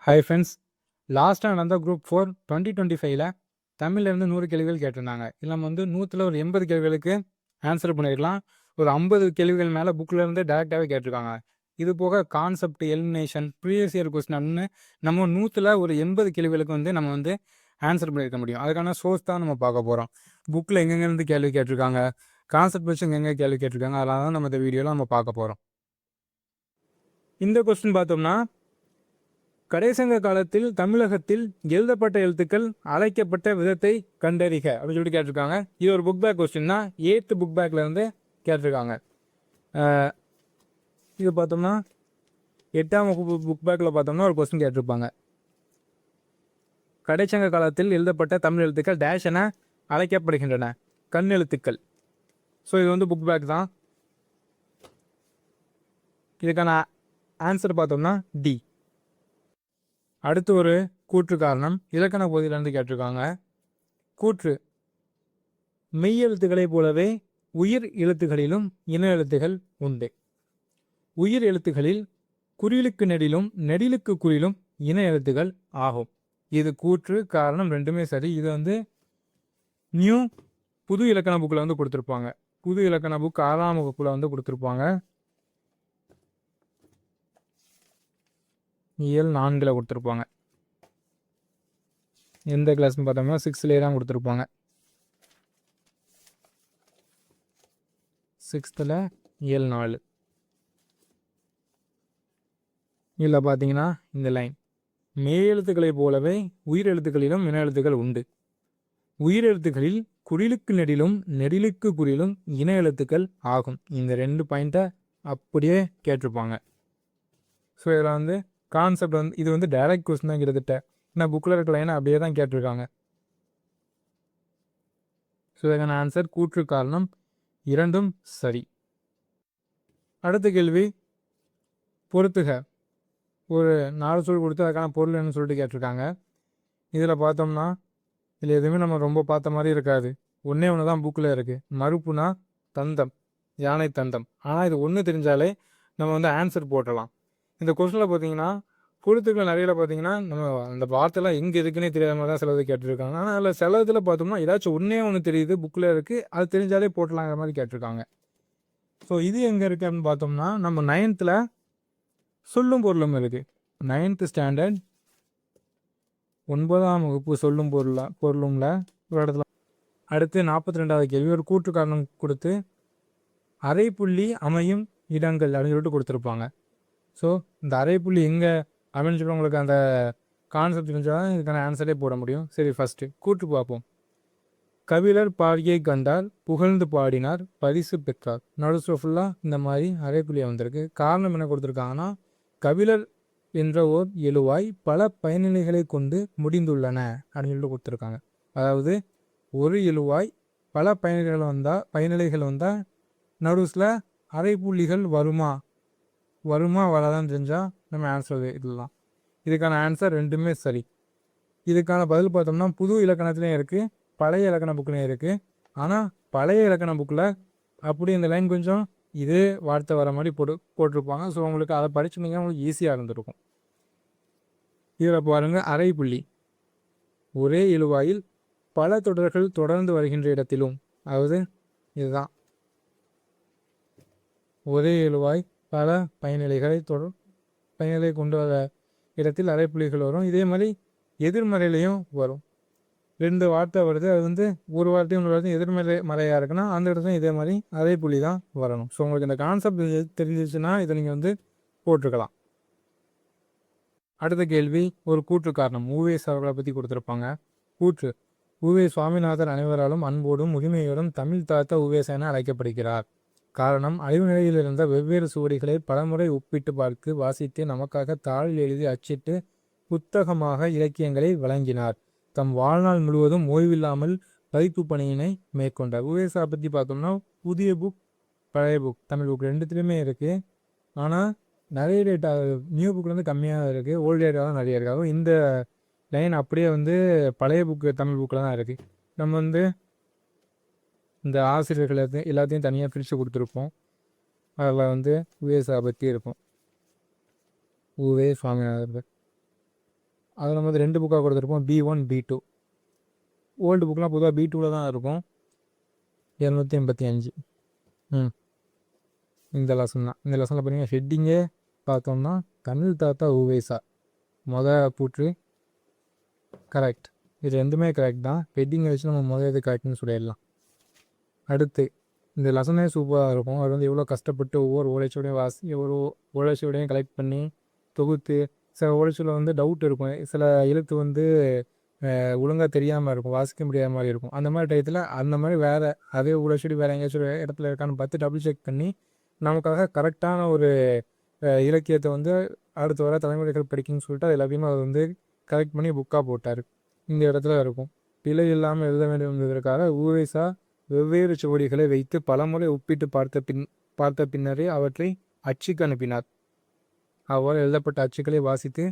Hi friends, லாஸ்ட்டாக நடந்த group 4 2025ல் தமிழ்லேருந்து 100 கேள்விகள் கேட்டிருந்தாங்க. இல்லை நம்ம வந்து 100ல் ஒரு 80 கேள்விகளுக்கு ஆன்சர் பண்ணியிருக்கலாம். ஒரு 50 கேள்விகள் மேலே புக்கிலேருந்து டேரெக்டாகவே கேட்டிருக்காங்க. இது போக concept, elimination, previous year question நம்ம 100ல் ஒரு 80 கேள்விகளுக்கு வந்து நம்ம வந்து ஆன்சர் பண்ணியிருக்க முடியும். அதுக்கான சோர்ஸ் தான் நம்ம பார்க்க போகிறோம். புக்கில் எங்கெங்கேருந்து கேள்வி கேட்டிருக்காங்க, கான்செப்ட் வச்சு எங்கெங்கே கேள்வி கேட்டிருக்காங்க, அதெல்லாம் தான் நம்ம இந்த வீடியோவில் நம்ம பார்க்க போகிறோம். இந்த கொஸ்டின் பார்த்தோம்னா, கடைசங்க காலத்தில் தமிழகத்தில் எழுதப்பட்ட எழுத்துக்கள் அழைக்கப்பட்ட விதத்தை கண்டறிக அப்படின்னு சொல்லிட்டு கேட்டிருக்காங்க. இது ஒரு புக் பேக் கொஸ்டின் தான். 8th புக் பேக்ல இருந்து கேட்டிருக்காங்க. இது பார்த்தோம்னா 8ஆம் வகுப்பு புக் பேக்கில் பார்த்தோம்னா ஒரு கொஸ்டின் கேட்டிருப்பாங்க. கடைச்சங்க காலத்தில் எழுதப்பட்ட தமிழ் எழுத்துக்கள் டேஷ் என அழைக்கப்படுகின்றன, கண் எழுத்துக்கள். ஸோ இது வந்து புக் பேக் தான். இதுக்கான ஆன்சர் பார்த்தோம்னா டி. அடுத்து ஒரு கூற்று காரணம் இலக்கண பகுதியிலிருந்து கேட்டிருக்காங்க. கூற்று: மெய் எழுத்துக்களைப் போலவே உயிர் எழுத்துகளிலும் இன எழுத்துகள் உண்டு. உயிர் எழுத்துகளில் குறிலுக்கு நெடிலும் நெடிலுக்கு குறிலும் இன எழுத்துகள் ஆகும். இது கூற்று காரணம் ரெண்டுமே சரி. இது வந்து நியூ புது இலக்கண புக்கில் வந்து கொடுத்துருப்பாங்க. புது இலக்கண புக் 6ஆம் வகுப்புல வந்து கொடுத்துருப்பாங்க. இயல் 4ல் கொடுத்துருப்பாங்க. எந்த கிளாஸ்னு பார்த்தோம்னா 6லேயே தான் கொடுத்துருப்பாங்க. 6th இயல் 4. இதில் பார்த்தீங்கன்னா இந்த லைன்: மெய் எழுத்துக்களைப் போலவே உயிர் எழுத்துக்களிலும் இன எழுத்துக்கள் உண்டு. உயிர் எழுத்துக்களில் குறிலுக்கு நெடிலும் நெடிலுக்கு குறிலும் இன எழுத்துக்கள் ஆகும். இந்த 2 பாயிண்ட்டை அப்படியே கேட்டிருப்பாங்க. ஸோ இதில் வந்து கான்செப்ட் வந்து இது வந்து டைரக்ட் கொஸ்டின் தான் கிட்டத்தட்ட. ஏன்னா புக்கில் இருக்க லைனை அப்படியே தான் கேட்டிருக்காங்க. ஸோ இதுக்கான ஆன்சர் கூற்று காரணம் இரண்டும் சரி. அடுத்த கேள்வி: பொறுத்துக. ஒரு 4 சொல் கொடுத்து அதுக்கான பொருள் என்னன்னு சொல்லிட்டு கேட்டிருக்காங்க. இதில் பார்த்தோம்னா இதில் எதுவுமே நம்ம ரொம்ப பார்த்த மாதிரி இருக்காது. ஒன்றே ஒன்று தான் புக்கில் இருக்குது. மறுப்புனா தந்தம், யானை தந்தம். ஆனால் இது ஒன்று தெரிஞ்சாலே நம்ம வந்து ஆன்சர் போட்டலாம். இந்த கொஸ்டினில் பார்த்தீங்கன்னா பொறுத்துக்களை நிறைய பார்த்தீங்கன்னா நம்ம அந்த வார்த்தைலாம் எங்கே இருக்குன்னே தெரியாத மாதிரி தான் சிலது கேட்டிருக்காங்க. ஆனால் அதில் சில இதில் பார்த்தோம்னா ஏதாச்சும் ஒன்றே ஒன்று தெரியுது, புக்கில் இருக்குது, அது தெரிஞ்சாலே போட்டலாங்கிற மாதிரி கேட்டிருக்காங்க. ஸோ இது எங்கே இருக்குது அப்படின்னு பார்த்தோம்னா நம்ம 9th சொல்லும் பொருளும் இருக்குது. 9th ஸ்டாண்டர்ட் 9ஆம் வகுப்பு சொல்லும் பொருளும்ல ஒரு இடத்துல. அடுத்து 42வது கேள்வி ஒரு கூற்று காரணம் கொடுத்து அரைப்புள்ளி அமையும் இடங்கள் அப்படின்னு சொல்லிட்டு கொடுத்துருப்பாங்க. ஸோ இந்த அரைப்புள்ளி எங்கே அப்படின்னு சொல்லி உங்களுக்கு அந்த கான்செப்ட் தெரிஞ்சால் இதுக்கான ஆன்சரே போட முடியும். சரி, ஃபஸ்ட்டு கூற்று பார்ப்போம். கபிலர் பாடியை கண்டார், புகழ்ந்து பாடினார், பரிசு பெற்றார். நடுசுல ஃபுல்லாக இந்த மாதிரி அரைப்புள்ளியாக வந்திருக்கு. காரணம் என்ன கொடுத்துருக்காங்கன்னா, கபிலர் என்ற ஓர் எழுவாய் பல பயனிலைகளை கொண்டு முடிந்துள்ளன அப்படின்னு சொல்லிட்டு கொடுத்துருக்காங்க. அதாவது ஒரு எழுவாய் பல பயனிலைகள் வந்தால் நடுஸில் அரைப்புள்ளிகள் வருமா வராதான்னு தெரிஞ்சால் நம்ம ஆன்சர் இதெல்லாம். இதுக்கான ஆன்சர் ரெண்டுமே சரி. இதுக்கான பதில் பார்த்தோம்னா புது இலக்கணத்துலேயும் இருக்குது, பழைய இலக்கண புக்லேயும் இருக்குது. ஆனால் பழைய இலக்கண புக்கில் அப்படி இந்த லைன் கொஞ்சம் இதே வார்த்தை வர மாதிரி போட்டிருப்பாங்க. ஸோ உங்களுக்கு அதை படிச்சுனீங்கன்னா உங்களுக்கு ஈஸியாக இருந்திருக்கும். இதில் பாருங்கள், அரைப்புள்ளி ஒரே எழுவாயில் பல தொடர்கள் தொடர்ந்து வருகின்ற இடத்திலும், அதாவது இதுதான் ஒரே எழுவாய் பல பயனிலைகளை கொண்டு வர இடத்தில் அரைப்புள்ளிகள் வரும். இதே மாதிரி எதிர்மறையிலையும் வரும். 2 வார்த்தை வருது, அது வந்து ஒரு வார்த்தையும் ஒரு வார்த்தையும் எதிர்மறையாக இருக்குன்னா அந்த இடத்துல இதே மாதிரி அரைப்புள்ளி தான் வரணும். ஸோ உங்களுக்கு இந்த கான்செப்ட் தெரிஞ்சிச்சுன்னா இதை நீங்கள் வந்து போட்டிருக்கலாம். அடுத்த கேள்வி ஒரு கூற்று காரணம். உவேஸ் அவர்களை பற்றி கொடுத்துருப்பாங்க. கூற்று: உவே சுவாமிநாதன் அனைவராலும் அன்போடும் முழுமையோடும் தமிழ் தாத்த உவேச என அழைக்கப்படுகிறார். காரணம்: அழிவு நிலையில் இருந்த வெவ்வேறு சுவடிகளை பலமுறை ஒப்பிட்டு பார்த்து வாசித்து நமக்காக தாளில் எழுதி அச்சிட்டு புத்தகமாக இலக்கியங்களை வழங்கினார். தம் வாழ்நாள் முழுவதும் ஓய்வில்லாமல் பதிப்பு பணியினை மேற்கொண்டார். உவேசா பற்றி பார்த்தோம்னா புதிய புக், பழைய புக், தமிழ் புக் ரெண்டுத்துலேயுமே இருக்குது. ஆனால் நிறைய டேட்டா நியூ புக்கில் வந்து கம்மியாக இருக்குது, ஓல்டு டேட்டா தான் நிறைய இருக்காது. இந்த லைன் அப்படியே வந்து பழைய புக்கு தமிழ் புக்கில் தான் இருக்குது. நம்ம வந்து இந்த ஆசிரியர்கள் எல்லாத்தையும் தனியாக பிரித்து கொடுத்துருப்போம். அதில் வந்து உவேசா பற்றி இருக்கும். உவே சுவாமிநாதன். அதில் வந்து 2 புக்காக கொடுத்துருப்போம், B1 B2. ஓல்டு புக்கெலாம் பொதுவாக B2வில் தான் இருக்கும். 285. இந்த லெசன் தான். இந்த லெசனில் பார்த்தீங்கன்னா ஹெட்டிங்கே பார்த்தோம்னா தமிழ் தாத்தா உவேசா பூற்று கரெக்ட். இது ரெண்டுமே கரெக்ட் தான். ஹெட்டிங்கை வச்சு நம்ம இது கரெக்ட்னு சொல்லிடலாம். அடுத்து இந்த லெசனே சூப்பராக இருக்கும். அது வந்து எவ்வளோ கஷ்டப்பட்டு ஒவ்வொரு ஓலைச்சுவடையும் ஒரு ஓலைச்சுவடையும் கலெக்ட் பண்ணி தொகுத்து, சில ஓலைச்சுவடில் வந்து டவுட் இருக்கும், சில எழுத்து வந்து ஒழுங்காக தெரியாமல் இருக்கும், வாசிக்க முடியாத மாதிரி இருக்கும். அந்த மாதிரி டயத்தில் அந்த மாதிரி வேறு அதே ஓலைச்சுவடி வேறு எங்கேயாச்சும் இடத்துல இருக்கான்னு பார்த்து டபுள் செக் பண்ணி நமக்காக கரெக்டான ஒரு இலக்கியத்தை வந்து அடுத்த வர தலைமுறைகள் படிக்கணும்னு சொல்லிட்டு அது எல்லாத்தையுமே அதை வந்து கரெக்ட் பண்ணி புக்காக போட்டார். இந்த இடத்துல இருக்கும். பிழை இல்லாமல் எழுத வேண்டும் என்பதற்காக உவேசா வெவ்வேறு சுவடிகளை வைத்து பலமுறை ஒப்பிட்டு பார்த்த பின்னரே அவற்றை அச்சுக்கு அனுப்பினார். அவ்வாறு எழுதப்பட்ட அச்சுக்களை வாசித்து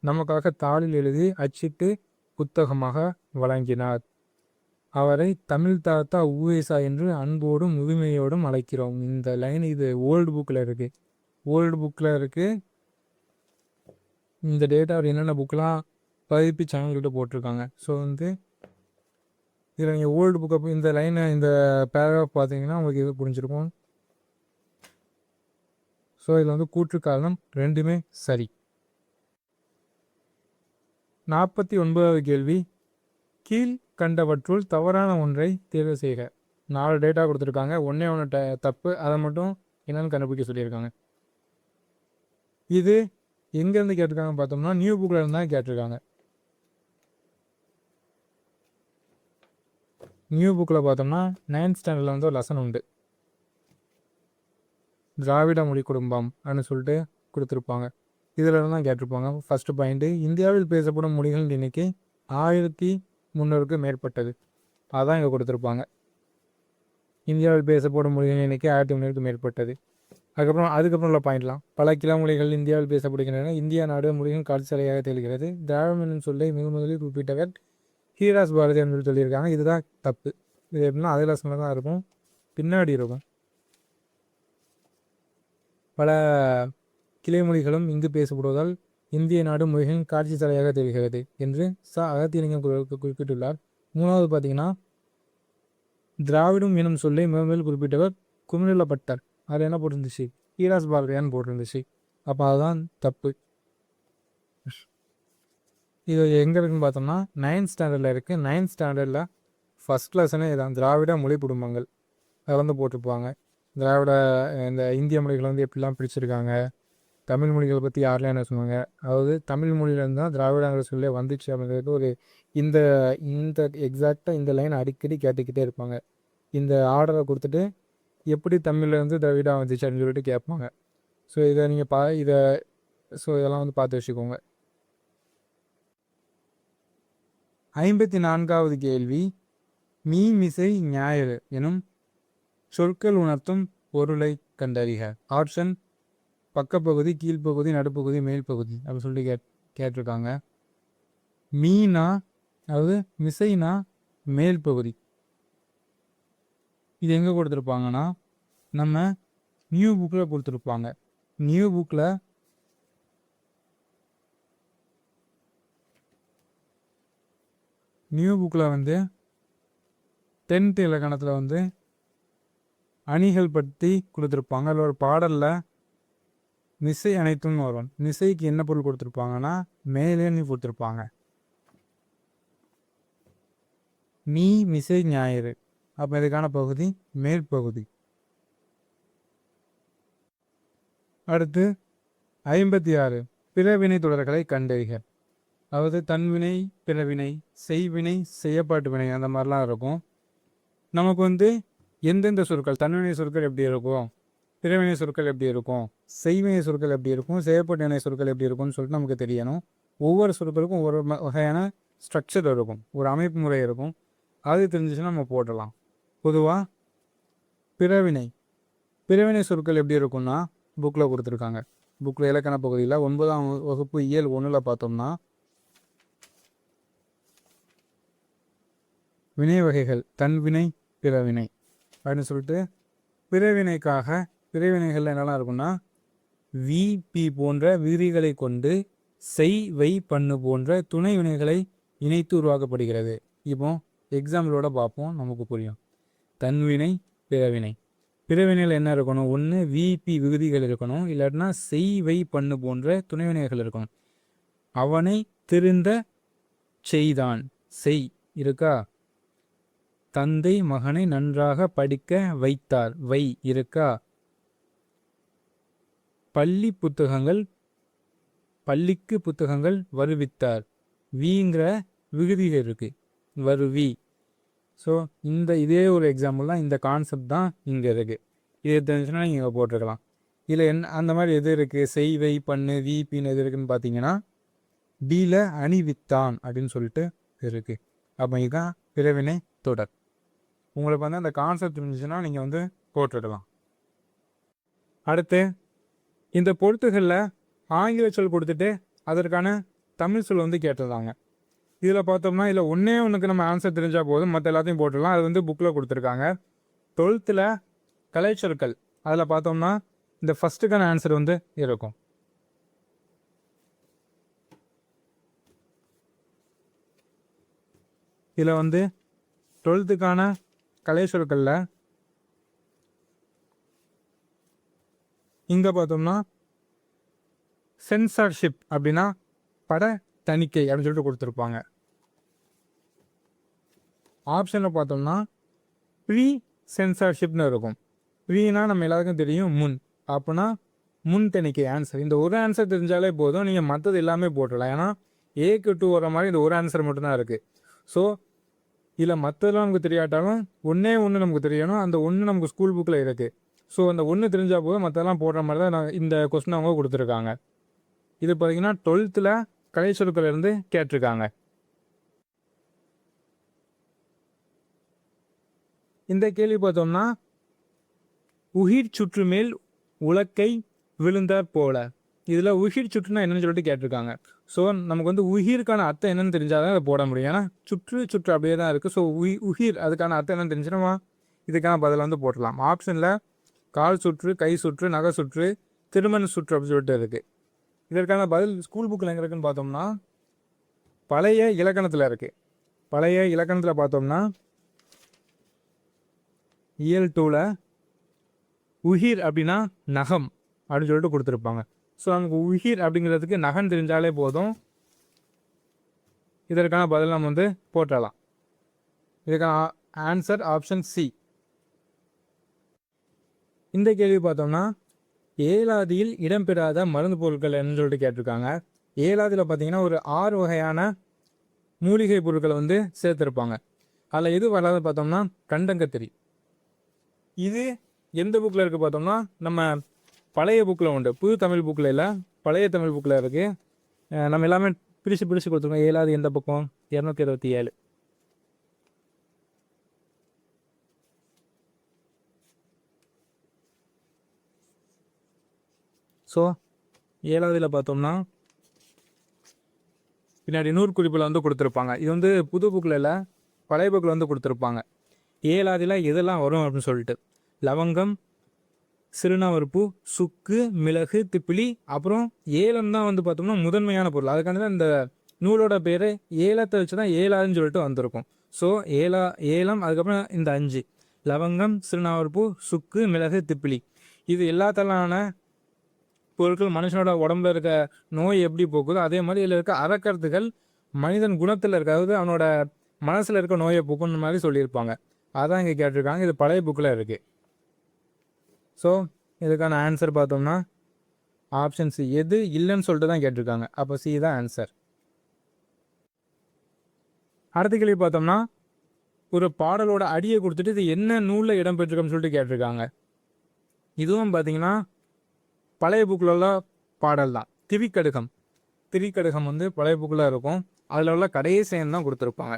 நமக்காக தாளில் எழுதி அச்சிட்டு புத்தகமாக வழங்கினார். அவரை தமிழ் தாத்தா உவேசா என்று அன்போடும் உரிமையோடும் அழைக்கிறோம். இந்த லைன் இது ஓல்டு புக்கில் இருக்குது. இந்த டேட்டா அவர் என்னென்ன புக்கெலாம் பதிப்பு சேனல்கிட்ட போட்டிருக்காங்க. ஸோ வந்து இதில் நீங்கள் ஓல்டு புக்கை இந்த லைனை இந்த பேராகிராஃப் பார்த்தீங்கன்னா உங்களுக்கு இது புரிஞ்சிருக்கும். ஸோ இதில் வந்து கூற்று காரணம் ரெண்டுமே சரி. 49வது கேள்வி, கீழ் கண்டவற்றுள் தவறான ஒன்றை தேர்வு செய்க. 4 டேட்டா கொடுத்துருக்காங்க, ஒன்று தப்பு, அதை மட்டும் என்னென்னு கண்டுபிடிக்க சொல்லியிருக்காங்க. இது எங்கேருந்து கேட்டிருக்காங்க பார்த்தோம்னா நியூ புக்கில் இருந்தால் கேட்டிருக்காங்க. நியூ புக்கில் பார்த்தோம்னா 9th ஸ்டாண்டர்டில் வந்து ஒரு லெசன் உண்டு, திராவிட மொழி குடும்பம் அப்படின்னு சொல்லிட்டு கொடுத்துருப்பாங்க. இதில் தான் கேட்டிருப்பாங்க. ஃபஸ்ட்டு பாயிண்ட்டு, இந்தியாவில் பேசப்படும் மொழிகளின் எண்ணிக்கை 1300க்கு மேற்பட்டது. அதான் இங்கே கொடுத்துருப்பாங்க. இந்தியாவில் பேசப்படும் மொழிகளின் எண்ணிக்கை 1300க்கு மேற்பட்டது. அதுக்கப்புறம் உள்ள பாயிண்ட்லாம், பல கிளமொழிகள் இந்தியாவில் பேசப்படுகின்றன. இந்தியா நாடு மொழிகள் காட்சி சாலையாக திகழ்கிறது. திராவிடம் என்னும் சொல்லை முதலில் குறிப்பிட்டவர் ஹீராஸ் பாரதி என்று சொல்லியிருக்காங்க. இதுதான் தப்பு. இது எப்படின்னா அதில் தான் இருக்கும், பின்னாடி இருக்கும். பல கிளைமொழிகளும் இங்கு பேசப்படுவதால் இந்திய நாடு மொழிகளின் காட்சி சாலையாக தெரிகிறது என்று அகத்தியலிங்கம் குறிப்பிட்டுள்ளார். 3வது பார்த்தீங்கன்னா, திராவிடம் எனும் சொல்லை முதலில் குறிப்பிட்டவர் குமிழப்பட்டர். அதில் என்ன போட்டிருந்துச்சு, ஹீராஸ் பாரதியான்னு போட்டிருந்துச்சு. அப்போ அதுதான் தப்பு. இது எங்கே இருக்குன்னு பார்த்தோம்னா 9th ஸ்டாண்டர்டில் இருக்குது. 9th ஸ்டாண்டர்டில் ஃபஸ்ட் லெசனே இதான், திராவிட மொழி குடும்பங்கள். அதை வந்து போட்டிருப்பாங்க. திராவிட இந்த இந்திய மொழிகளை வந்து எப்படிலாம் பிடிச்சிருக்காங்க, தமிழ் மொழிகளை பற்றி யாரெல்லாம் என்ன சொன்னாங்க, அதாவது தமிழ் மொழியிலேருந்து தான் திராவிடங்கிற சொல்லே வந்துச்சு அப்படிங்கிறது ஒரு இந்த இந்த எக்ஸாக்டாக இந்த லைன் அடிக்கடி கேட்டுக்கிட்டே இருப்பாங்க. இந்த ஆர்டரை கொடுத்துட்டு எப்படி தமிழ்லேருந்து திராவிடம் வந்துச்சு அப்படின்னு சொல்லிட்டு கேட்பாங்க. ஸோ இதை நீங்கள் இதெல்லாம் வந்து பார்த்து வச்சுக்கோங்க. 54வது கேள்வி, மீமிசை ஞாயிறு எனும் சொற்கள் உணர்த்தும் பொருளை கண்டறிக. ஆப்ஷன் பக்கப்பகுதி, கீழ்ப்பகுதி, நடுப்பகுதி, மேல் பகுதி அப்படின்னு சொல்லி கேட்டிருக்காங்க. மீனா அதாவது மிசைனா மேல் பகுதி. இது எங்கே கொடுத்துருப்பாங்கன்னா நம்ம நியூ புக்கில் கொடுத்துருப்பாங்க. நியூ புக்கில் வந்து 10th இலக்கணத்தில் வந்து அணிகள் பற்றி கொடுத்துருப்பாங்க. அதில் ஒரு பாடலில் மிசை அனைத்தும்னு வரும். மிசைக்கு என்ன பொருள் கொடுத்துருப்பாங்கன்னா மேலே நீ கொடுத்துருப்பாங்க. மீ மிசை ஞாயிறு. அப்போ இதுக்கான பகுதி மேல் பகுதி. அடுத்து 56, பிறவினை தொடர்களை கண்டறிக. அதாவது தன்வினை, பிறவினை, செய்வினை, செய்யப்பாட்டு வினை அந்த மாதிரிலாம் இருக்கும். நமக்கு வந்து எந்தெந்த சொற்கள், தன்வினை சொற்கள் எப்படி இருக்கும், பிறவினை சொற்கள் எப்படி இருக்கும், செய்வினை சொற்கள் எப்படி இருக்கும், செய்யப்பட்ட வினை சொற்கள் எப்படி இருக்கும்னு சொல்லிட்டு நமக்கு தெரியணும். ஒவ்வொரு சொற்களுக்கும் ஒவ்வொரு வகையான ஸ்ட்ரக்சர் இருக்கும், ஒரு அமைப்பு முறை இருக்கும். அது தெரிஞ்சிச்சுன்னா நம்ம போடலாம். பொதுவாக பிறவினை சொற்கள் எப்படி இருக்கும்னா புக்கில் கொடுத்துருக்காங்க. புக்கில் இலக்கண பகுதியில் 9ஆம் வகுப்பு இயல் 1ல் பார்த்தோம்னா வினை வகைகள், தன்வினை, பிறவினை அப்படின்னு சொல்லிட்டு பிறவினைகள் என்னெல்லாம் இருக்குன்னா வி பி போன்ற விதிகளை கொண்டு செய் வை பண்ணு போன்ற துணை வினைகளை இணைத்து உருவாக்கப்படுகிறது. இப்போ எக்ஸாம்பிளோட பார்ப்போம், நமக்கு புரியும். தன்வினை, பிறவினை. பிறவினையில் என்ன இருக்கணும்? ஒன்று விபி விகுதிகள் இருக்கணும், இல்லாட்டினா செய் வை பண்ணு போன்ற துணைவினைகள் இருக்கணும். அவனை திருந்த செய்தான், செய் இருக்கா? தந்தை மகனை நன்றாக படிக்க வைத்தார், வை இருக்கா? பள்ளிக்கு புத்தகங்கள் வருவித்தார், வீங்கிற விகுதிகள் இருக்கு, வருவி. ஸோ இதே ஒரு எக்ஸாம்பிள் தான், இந்த கான்செப்ட் தான் இங்கே இருக்குது. இது தெரிஞ்சுன்னா நீங்கள் போட்டிருக்கலாம். இதில் அந்த மாதிரி எது இருக்குது? செய் வை பண்ணு விபின்னு எது இருக்குன்னு பார்த்தீங்கன்னா டியில் அணிவித்தான் அப்படின்னு சொல்லிட்டு இருக்குது. அப்போ இதுதான் பிறவினை தொடர். உங்களுக்கு அந்த கான்செப்ட் இருந்துச்சுன்னா நீங்கள் போட்டுடலாம். அடுத்து இந்த பொருத்துகளில் ஆங்கில சொல் கொடுத்துட்டு அதற்கான தமிழ் சொல் கேட்டிருந்தாங்க. இதில் பார்த்தோம்னா இதில் ஒன்றுக்கு நம்ம ஆன்சர் தெரிஞ்சால் போதும், மற்ற எல்லாத்தையும் போட்டுடலாம். அது புக்கில் கொடுத்துருக்காங்க. 12th கலைச்சொற்கள், அதில் பார்த்தோம்னா இந்த ஃபஸ்ட்டுக்கான ஆன்சர் இருக்கும். இதில் 12th கலைச்சொற்களில் இங்கே பார்த்தோம்னா சென்சார்ஷிப் அப்படின்னா பட தணிக்கை அப்படின்னு சொல்லிட்டு கொடுத்துருப்பாங்க. ஆப்ஷனில் பார்த்தோம்னா ப்ரீ சென்சார்ஷிப்னு இருக்கும். ப்ரீனா நம்ம எல்லாருக்கும் தெரியும் முன், அப்படின்னா முன் தணிக்கை ஆன்சர். இந்த ஒரு ஆன்சர் தெரிஞ்சாலே போதும், நீங்கள் மற்றது எல்லாமே போட்டுடலாம். ஏன்னா ஏக்கு 2 வர மாதிரி இந்த ஒரு ஆன்சர் மட்டும்தான் இருக்குது. ஸோ இதில் மற்றதெல்லாம் நமக்கு தெரியாட்டாலும் ஒன்றே நமக்கு தெரியணும். அந்த ஒன்று நமக்கு ஸ்கூல் புக்கில் இருக்குது. ஸோ அந்த ஒன்று தெரிஞ்சால் போதும், மற்றெல்லாம் போடுற மாதிரி தான் இந்த கொஸ்டின் அவங்க கொடுத்துருக்காங்க. இது பார்த்தீங்கன்னா 12th கலைச்சொற்கள் இருந்து கேட்டிருக்காங்க. இந்த கேள்வி பார்த்தோம்னா உயிர் சுற்று மேல் உலக்கை விழுந்தார் போல. இதில் உயிர் சுற்றுனா என்னன்னு சொல்லிட்டு கேட்டிருக்காங்க. ஸோ நமக்கு உயிர்க்கான அர்த்தம் என்னன்னு தெரிஞ்சாதான் அதை போட முடியும். ஏன்னா சுற்று அப்படியே தான் இருக்குது. ஸோ உயிர் அதுக்கான அர்த்தம் என்னன்னு தெரிஞ்சுன்னா இதுக்கான பதில் போடலாம். ஆப்ஷனில் கால் சுற்று, கை சுற்று, நகை சுற்று, திருமண சுற்று அப்படின்னு சொல்லிட்டு இருக்குது. இதற்கான பதில் ஸ்கூல் புக்கில் எங்கே இருக்குன்னு பார்த்தோம்னா பழைய இலக்கணத்தில் இருக்குது. பழைய இலக்கணத்தில் பார்த்தோம்னா இயல் 2ல் உயிர் அப்படின்னா நகம் அப்படின்னு சொல்லிட்டு கொடுத்துருப்பாங்க. ஸோ நமக்கு உயிர் அப்படிங்கிறதுக்கு நகன் தெரிஞ்சாலே போதும், இதற்கான பதில் நம்ம போட்டலாம். இதுக்கான ஆன்சர் ஆப்ஷன் சி. இந்த கேள்வி பார்த்தோம்னா ஏலாதியில் இடம்பெறாத மருந்து பொருட்கள் என்னன்னு சொல்லிட்டு கேட்டிருக்காங்க. ஏலாதியில் பார்த்தீங்கன்னா ஒரு 6 வகையான மூலிகை பொருட்களை சேர்த்துருப்பாங்க. அதில் எது வராது பார்த்தோம்னா கண்டங்கத்திரி. இது எந்த புக்கில் இருக்குது பார்த்தோம்னா நம்ம பழைய புக்கில் உண்டு, புது தமிழ் புக்கில் இல்லை, பழைய தமிழ் புக்கில் இருக்குது. நம்ம எல்லாமே பிரித்து கொடுத்துருக்கோம். ஏலாது எந்த பக்கம்? 227. ஸோ ஏழாவதில் பார்த்தோம்னா பின்னாடி 100 குறிப்பில் கொடுத்துருப்பாங்க. இது புது புக்கில் இல்லை, பழைய புக்கில் கொடுத்துருப்பாங்க. ஏழாவதில் எதெல்லாம் வரும் அப்படின்னு சொல்லிட்டு லவங்கம், சிறுநாவற்பூ, சுக்கு, மிளகு, திப்பிலி, அப்புறம் ஏலம் தான் பார்த்தோம்னா முதன்மையான பொருள். அதுக்காண்டி தான் இந்த நூலோட பேர் ஏலத்தை வச்சு தான் ஏலாதுன்னு சொல்லிட்டு வந்திருக்கும். ஸோ ஏலம், அதுக்கப்புறம் இந்த 5 லவங்கம், சிறுநாவற்பூ, சுக்கு, மிளகு, திப்பிலி, இது எல்லாத்தலான பொருட்கள் மனுஷனோட உடம்புல இருக்க நோய் எப்படி போக்குதோ அதே மாதிரி இதில் இருக்க அறக்கருத்துகள் மனிதன் குணத்தில் இருக்க, அதாவது அவனோட மனசில் இருக்க நோயை போக்குன்ற மாதிரி சொல்லியிருப்பாங்க. அதான் இங்கே கேட்டிருக்காங்க. இது பழைய புக்கில் இருக்குது. ஸோ இதுக்கான ஆன்சர் பார்த்தோம்னா ஆப்ஷன் சி. எது இல்லைன்னு சொல்லிட்டு தான் கேட்டிருக்காங்க. அப்போ சி தான் ஆன்சர். அடுத்த கேள்வி பார்த்தோம்னா ஒரு பாடலோட அடியை கொடுத்துட்டு இது என்ன நூலில் இடம்பெற்றிருக்குன்னு சொல்லிட்டு கேட்டிருக்காங்க. இதுவும் பார்த்தீங்கன்னா பழைய புக்கில் உள்ள பாடல் தான். திரிக்கடுகம் பழைய புக்கில் இருக்கும். அதில் உள்ள கடைசி லைன் தான் கொடுத்துருப்பாங்க.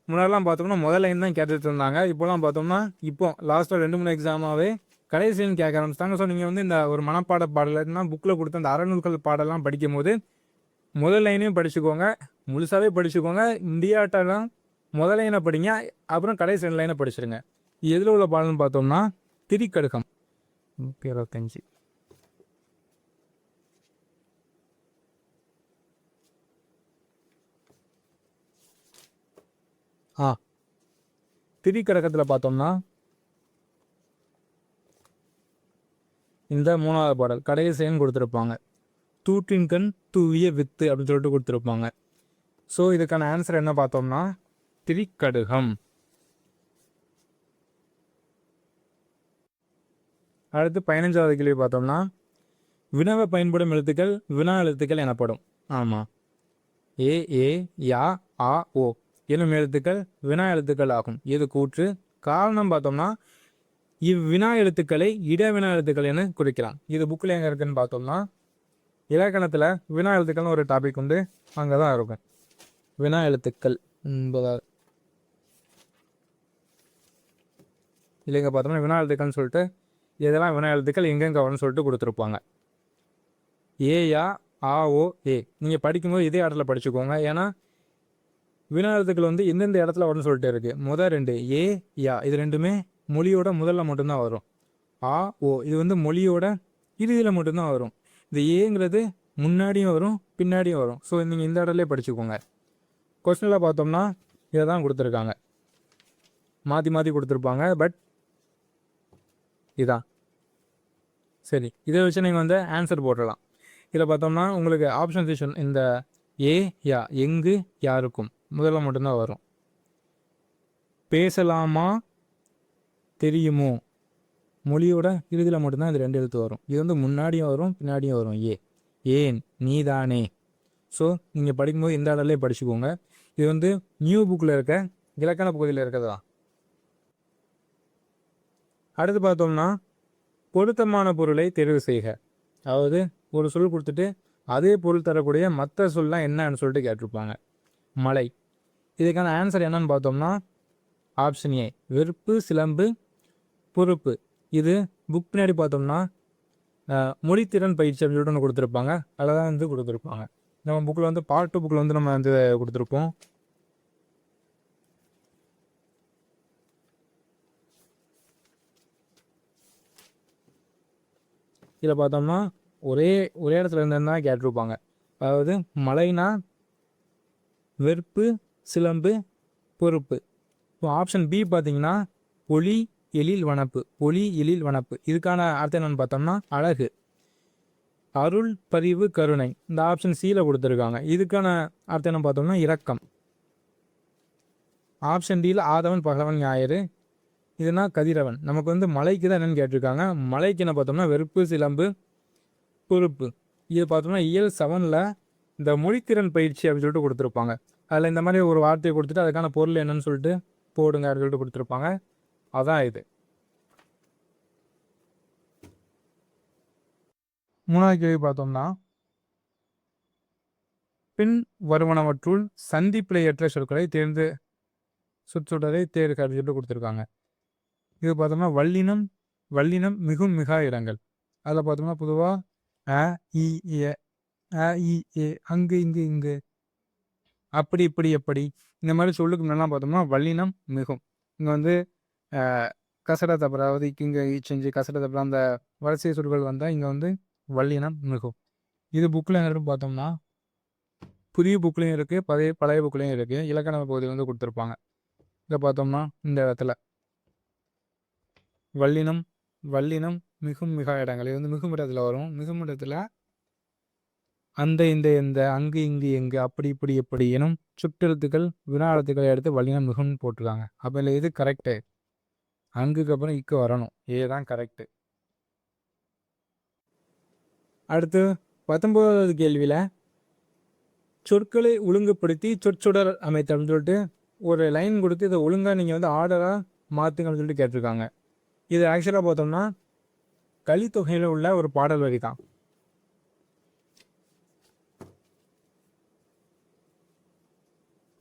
முன்னாடிலாம் பார்த்தோம்னா முதல் லைன் தான் கேட்டுட்டு இருந்தாங்க. இப்போலாம் பார்த்தோம்னா லாஸ்ட்டாக 2-3 எக்ஸாமாகவே கடைசி லைன் கேட்க ஆரம்பிச்சிட்டாங்க. ஸோ நீங்கள் இந்த ஒரு மனப்பாட பாடல்னா புக்கில் கொடுத்த அந்த அறநூல்கள் பாடலாம் படிக்கும் போது முதல் லைனையும் படிச்சுக்கோங்க, முழுசாகவே படிச்சுக்கோங்க. இந்தியாட்டெல்லாம் முதல் லைனை படிங்க, அப்புறம் கடைசி 2 லைனை படிச்சிருங்க. எதில் உள்ள பாடல்னு பார்த்தோம்னா திரிக்கடுகம் 125. திரிக்கடகத்தில் பார்த்தோம்னா இந்த 3வது பாடல் கடைசின்னு கொடுத்துருப்பாங்க. தூற்றின்கண் தூவிய வித்து அப்படின்னு சொல்லிட்டு கொடுத்துருப்பாங்க. ஸோ இதுக்கான ஆன்சர் என்ன பார்த்தோம்னா திரிக்கடுகம். அடுத்து 15வது கேள்வி பார்த்தோம்னா வினவ பயன்படும் எழுத்துக்கள் வினா எழுத்துக்கள் எனப்படும். ஆமாம், ஏ ஏ யா ஆ ஓ எனும் எழுத்துக்கள் வினா எழுத்துக்கள் ஆகும். இது கூற்று. காரணம் பார்த்தோம்னா இவ்வினா எழுத்துக்களை இடவினா எழுத்துக்கள் என குறிக்கலாம். இது புக்கில் எங்கே இருக்குன்னு பார்த்தோம்னா இலக்கணத்தில் வினா எழுத்துக்கள்னு ஒரு டாபிக் உண்டு, அங்கே தான் இருக்கும். வினா எழுத்துக்கள் என்பதால் இல்லைங்க பார்த்தோம்னா வினா எழுத்துக்கள்னு சொல்லிட்டு இதெல்லாம் வினா எழுத்துக்கள் எங்கெங்கே வரும்னு சொல்லிட்டு கொடுத்துருப்பாங்க. ஏயா ஆ ஓ ஏ நீங்கள் படிக்கும்போது இதே இடத்துல படிச்சுக்கோங்க. ஏன்னா வினா எழுத்துக்கள் வந்து எந்தெந்த இடத்துல வரும்னு சொல்லிட்டு இருக்குது. முதல் 2 ஏ யா இது ரெண்டுமே மொழியோட முதல்ல மட்டும்தான் வரும். ஆ ஓ இது வந்து மொழியோட இறுதியில் மட்டும்தான் வரும். இந்த ஏங்கிறது முன்னாடியும் வரும் பின்னாடியும் வரும். ஸோ நீங்கள் இந்த இடத்துல படிச்சுக்கோங்க. கொஸ்டினில் பார்த்தோம்னா இதை தான் கொடுத்துருக்காங்க, மாற்றி மாற்றி கொடுத்துருப்பாங்க. பட் இதான் சரி. இதை வச்சு நீங்கள் வந்து ஆன்சர் போடலாம். இதில் பார்த்தோம்னா உங்களுக்கு ஆப்ஷன் செஷன் இந்த ஏ யா எங்கு யாருக்கும் முதல்ல மட்டும்தான் வரும். பேசலாமா தெரியுமோ மொழியோட இறுதியில் மட்டும்தான் இது 2 எழுத்து வரும். இது வந்து முன்னாடியும் வரும் பின்னாடியும் வரும். ஏன் நீதானே. ஸோ நீங்கள் படிக்கும்போது இந்த இடத்துல படிச்சுக்கோங்க. இது வந்து நியூ புக்கில் இருக்க இலக்கண பகுதியில் இருக்கிறது தான். அடுத்து பார்த்தோம்னா பொருத்தமான பொருளை தெரிவு செய்க. அதாவது ஒரு சொல் கொடுத்துட்டு அதே பொருள் தரக்கூடிய மற்ற சொல்லாம் என்னன்னு சொல்லிட்டு கேட்டிருப்பாங்க. மலை. இதுக்கான ஆன்சர் என்னன்னு பார்த்தோம்னா ஆப்ஷன் ஏ வெறுப்பு சிலம்பு பொறுப்பு. இது புக் பின்னாடி பார்த்தோம்னா மொழித்திறன் பயிற்சி அப்படின்னு சொல்லிட்டு ஒன்று கொடுத்துருப்பாங்க. அதில் தான் வந்து கொடுத்துருப்பாங்க. நம்ம புக்கில் வந்து பார்ட் 2 புக்கில் வந்து நம்ம வந்து கொடுத்துருப்போம். இதில் பார்த்தோம்னா ஒரே இடத்துல இருந்தேன்னா கேட்டிருப்பாங்க. அதாவது மலைனா வெறுப்பு சிலம்பு பொறுப்பு. இப்போ ஆப்ஷன் பி பார்த்தீங்கன்னா பொலி எழில் வனப்பு. பொலி எழில் வனப்பு இதுக்கான அர்த்தம் என்னன்னு பார்த்தோம்னா அழகு. அருள் பரிவு கருணை இந்த ஆப்ஷன் சியில் கொடுத்துருக்காங்க. இதுக்கான அர்த்தம் என்ன பார்த்தோம்னா இரக்கம். ஆப்ஷன் டியில் ஆதவன் பகலவன் ஞாயிறு இதுனா கதிரவன். நமக்கு வந்து மலைக்கு தான் என்னென்னு கேட்டிருக்காங்க. மலைக்கு என்ன பார்த்தோம்னா வெறுப்பு சிலம்பு பொறுப்பு. இது பார்த்தோம்னா இயல் 7ல் இந்த மொழித்திறன் பயிற்சி அப்படின்னு சொல்லிட்டு கொடுத்துருப்பாங்க. அதில் இந்த மாதிரி ஒரு வார்த்தையை கொடுத்துட்டு அதுக்கான பொருள் என்னன்னு சொல்லிட்டு போடுங்க அப்படின்னு சொல்லிட்டு கொடுத்துருப்பாங்க. அதான் இது. 3வது கேள்வி பார்த்தோம்னா பின் வருவனவற்றுள் சந்திப்பிழையற்ற சொற்களை தேர்ந்து சொற்றொடரை தேர்க அப்படின்னு சொல்லிட்டு கொடுத்துருக்காங்க. இது பார்த்தோம்னா வல்லினம் மிகும் மிகா இடங்கள். அதில் பார்த்தோம்னா பொதுவாக அ இ ஏ அங்கு இங்கு இங்கு அப்படி இப்படி எப்படி இந்த மாதிரி சொல்லுக்கு முன்னெல்லாம் பார்த்தோம்னா வல்லினம் மிகும். இங்கே வந்து கசட தப்பரா அதாவது இங்கே செஞ்சு கசட தப்பரா அந்த வரிசை சொற்கள் வந்தால் இங்கே வந்து வல்லினம் மிகும். இது புக்கில் என்ன பார்த்தோம்னா புதிய புக்லேயும் இருக்குது பழைய புக்லேயும் இருக்குது. இலக்கண பகுதி வந்து கொடுத்துருப்பாங்க. இதை பார்த்தோம்னா இந்த இடத்துல வல்லினம் மிகும் மிகா இடங்கள் இது வந்து மிகும் இடத்துல வரும். மிகும் இடத்துல அந்த இந்த அங்கு இங்கு எங்கு அப்படி இப்படி எப்படி எனும் சுற்றெழுத்துக்கள் வினா எழுத்துக்களை எடுத்து வல்லினம் மிகும்னு போட்டிருக்காங்க. அப்போ இல்லை இது கரெக்டு. அங்குக்கு அப்புறம் இக்கு வரணும். ஏதான் கரெக்டு. அடுத்து 19வது கேள்வியில் சொற்களை ஒழுங்குபடுத்தி சொற்றொடர் அமைத்தல் சொல்லிட்டு ஒரு லைன் கொடுத்து இதை ஒழுங்காக நீங்கள் வந்து ஆர்டராக மாற்றுங்கன்னு சொல்லிட்டு கேட்டிருக்காங்க. இது ஆக்சுவலாக பார்த்தோம்னா கலித்தொகையில் உள்ள ஒரு பாடல் வரி தான்.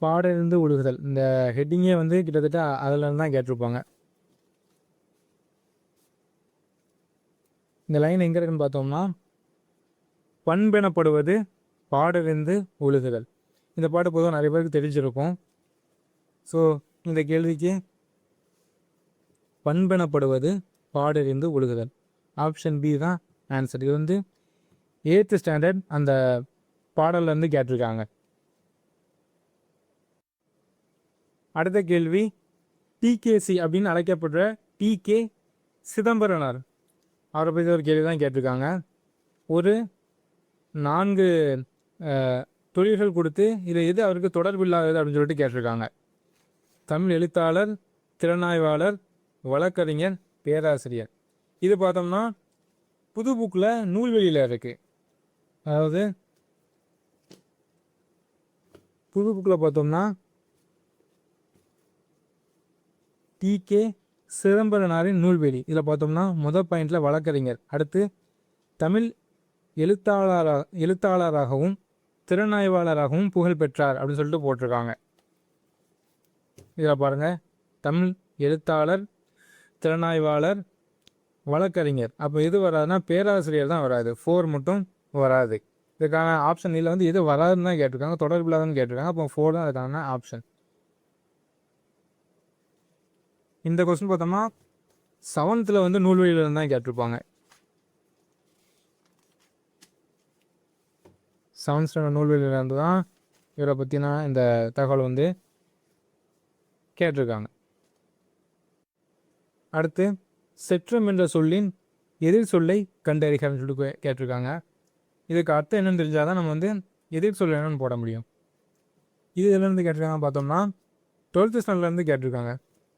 பாடலிருந்து ஒழுகுதல் இந்த ஹெட்டிங்கே வந்து கிட்டத்தட்ட அதில் இருந்து தான் கேட்டிருப்பாங்க. இந்த லைன் எங்கே இருக்குன்னு பார்த்தோம்னா பண்பெனப்படுவது பாடலிருந்து ஒழுகுதல். இந்த பாட்டு பொதுவாக நிறைய பேருக்கு தெரிஞ்சிருக்கும். ஸோ இந்த கேள்விக்கு பண்பெனப்படுவது பாடலிருந்து ஒழுகுதல் ஆப்ஷன் பி தான் ஆன்சர். இது வந்து 8th ஸ்டாண்டர்ட் அந்த பாடல்லேருந்து கேட்டிருக்காங்க. அடுத்த கேள்வி, டிகேசி அப்படின்னு அழைக்கப்படுற டிகே சிதம்பரனார் அவரை பற்றி ஒரு கேள்வி தான் கேட்டிருக்காங்க. ஒரு 4 தொழில்கள் கொடுத்து இதில் எது அவருக்கு தொடர்பு இல்லாதது அப்படின்னு சொல்லிட்டு கேட்டிருக்காங்க. தமிழ் எழுத்தாளர், திறனாய்வாளர், வழக்கறிஞர், பேராசிரியர். இது பார்த்தோம்னா புது புக்கில் நூல்வெளியில் இருக்குது. அதாவது புது புக்கில் பார்த்தோம்னா டிகே சிதம்பரனாரின் நூல்வெளி. இதில் பார்த்தோம்னா முதல் பாயிண்டில் வழக்கறிஞர், அடுத்து தமிழ் எழுத்தாளராகவும் திறனாய்வாளராகவும் புகழ் பெற்றார் அப்படின்னு சொல்லிட்டு போட்டிருக்காங்க. இதில் பாருங்கள், தமிழ் எழுத்தாளர், திறனாய்வாளர், வழக்கறிஞர். அப்போ எது வராதுன்னா பேராசிரியர் தான் வராது, 4 மட்டும் வராது. இதுக்கான ஆப்ஷன் இதில் வந்து எது வராதுன்னு தான் கேட்டிருக்காங்க, தொடர்பு இல்லாதன்னு கேட்டிருக்காங்க. அப்போ 4 தான் அதுக்கான ஆப்ஷன். இந்த கொஸ்டின் பார்த்தோம்னா 7th வந்து நூல்வெளியில் இருந்து தான் கேட்டிருப்பாங்க. 7th ஸ்டாண்டர்ட் நூல்வெளியில் இருந்து தான் இவரை பற்றின இந்த தகவல் வந்து கேட்டிருக்காங்க. அடுத்து செற்றம் என்ற சொல்லின் எதிர் சொல்லை கண்டறிகன்னு சொல்லிட்டு கேட்டிருக்காங்க. இதுக்கு அர்த்தம் என்னன்னு தெரிஞ்சால் தான் நம்ம வந்து எதிர் சொல் என்னன்னு போட முடியும். இது எதுலேருந்து கேட்டிருக்காங்க பார்த்தோம்னா 12th ஸ்டாண்டர்ட்லேருந்து கேட்டிருக்காங்க.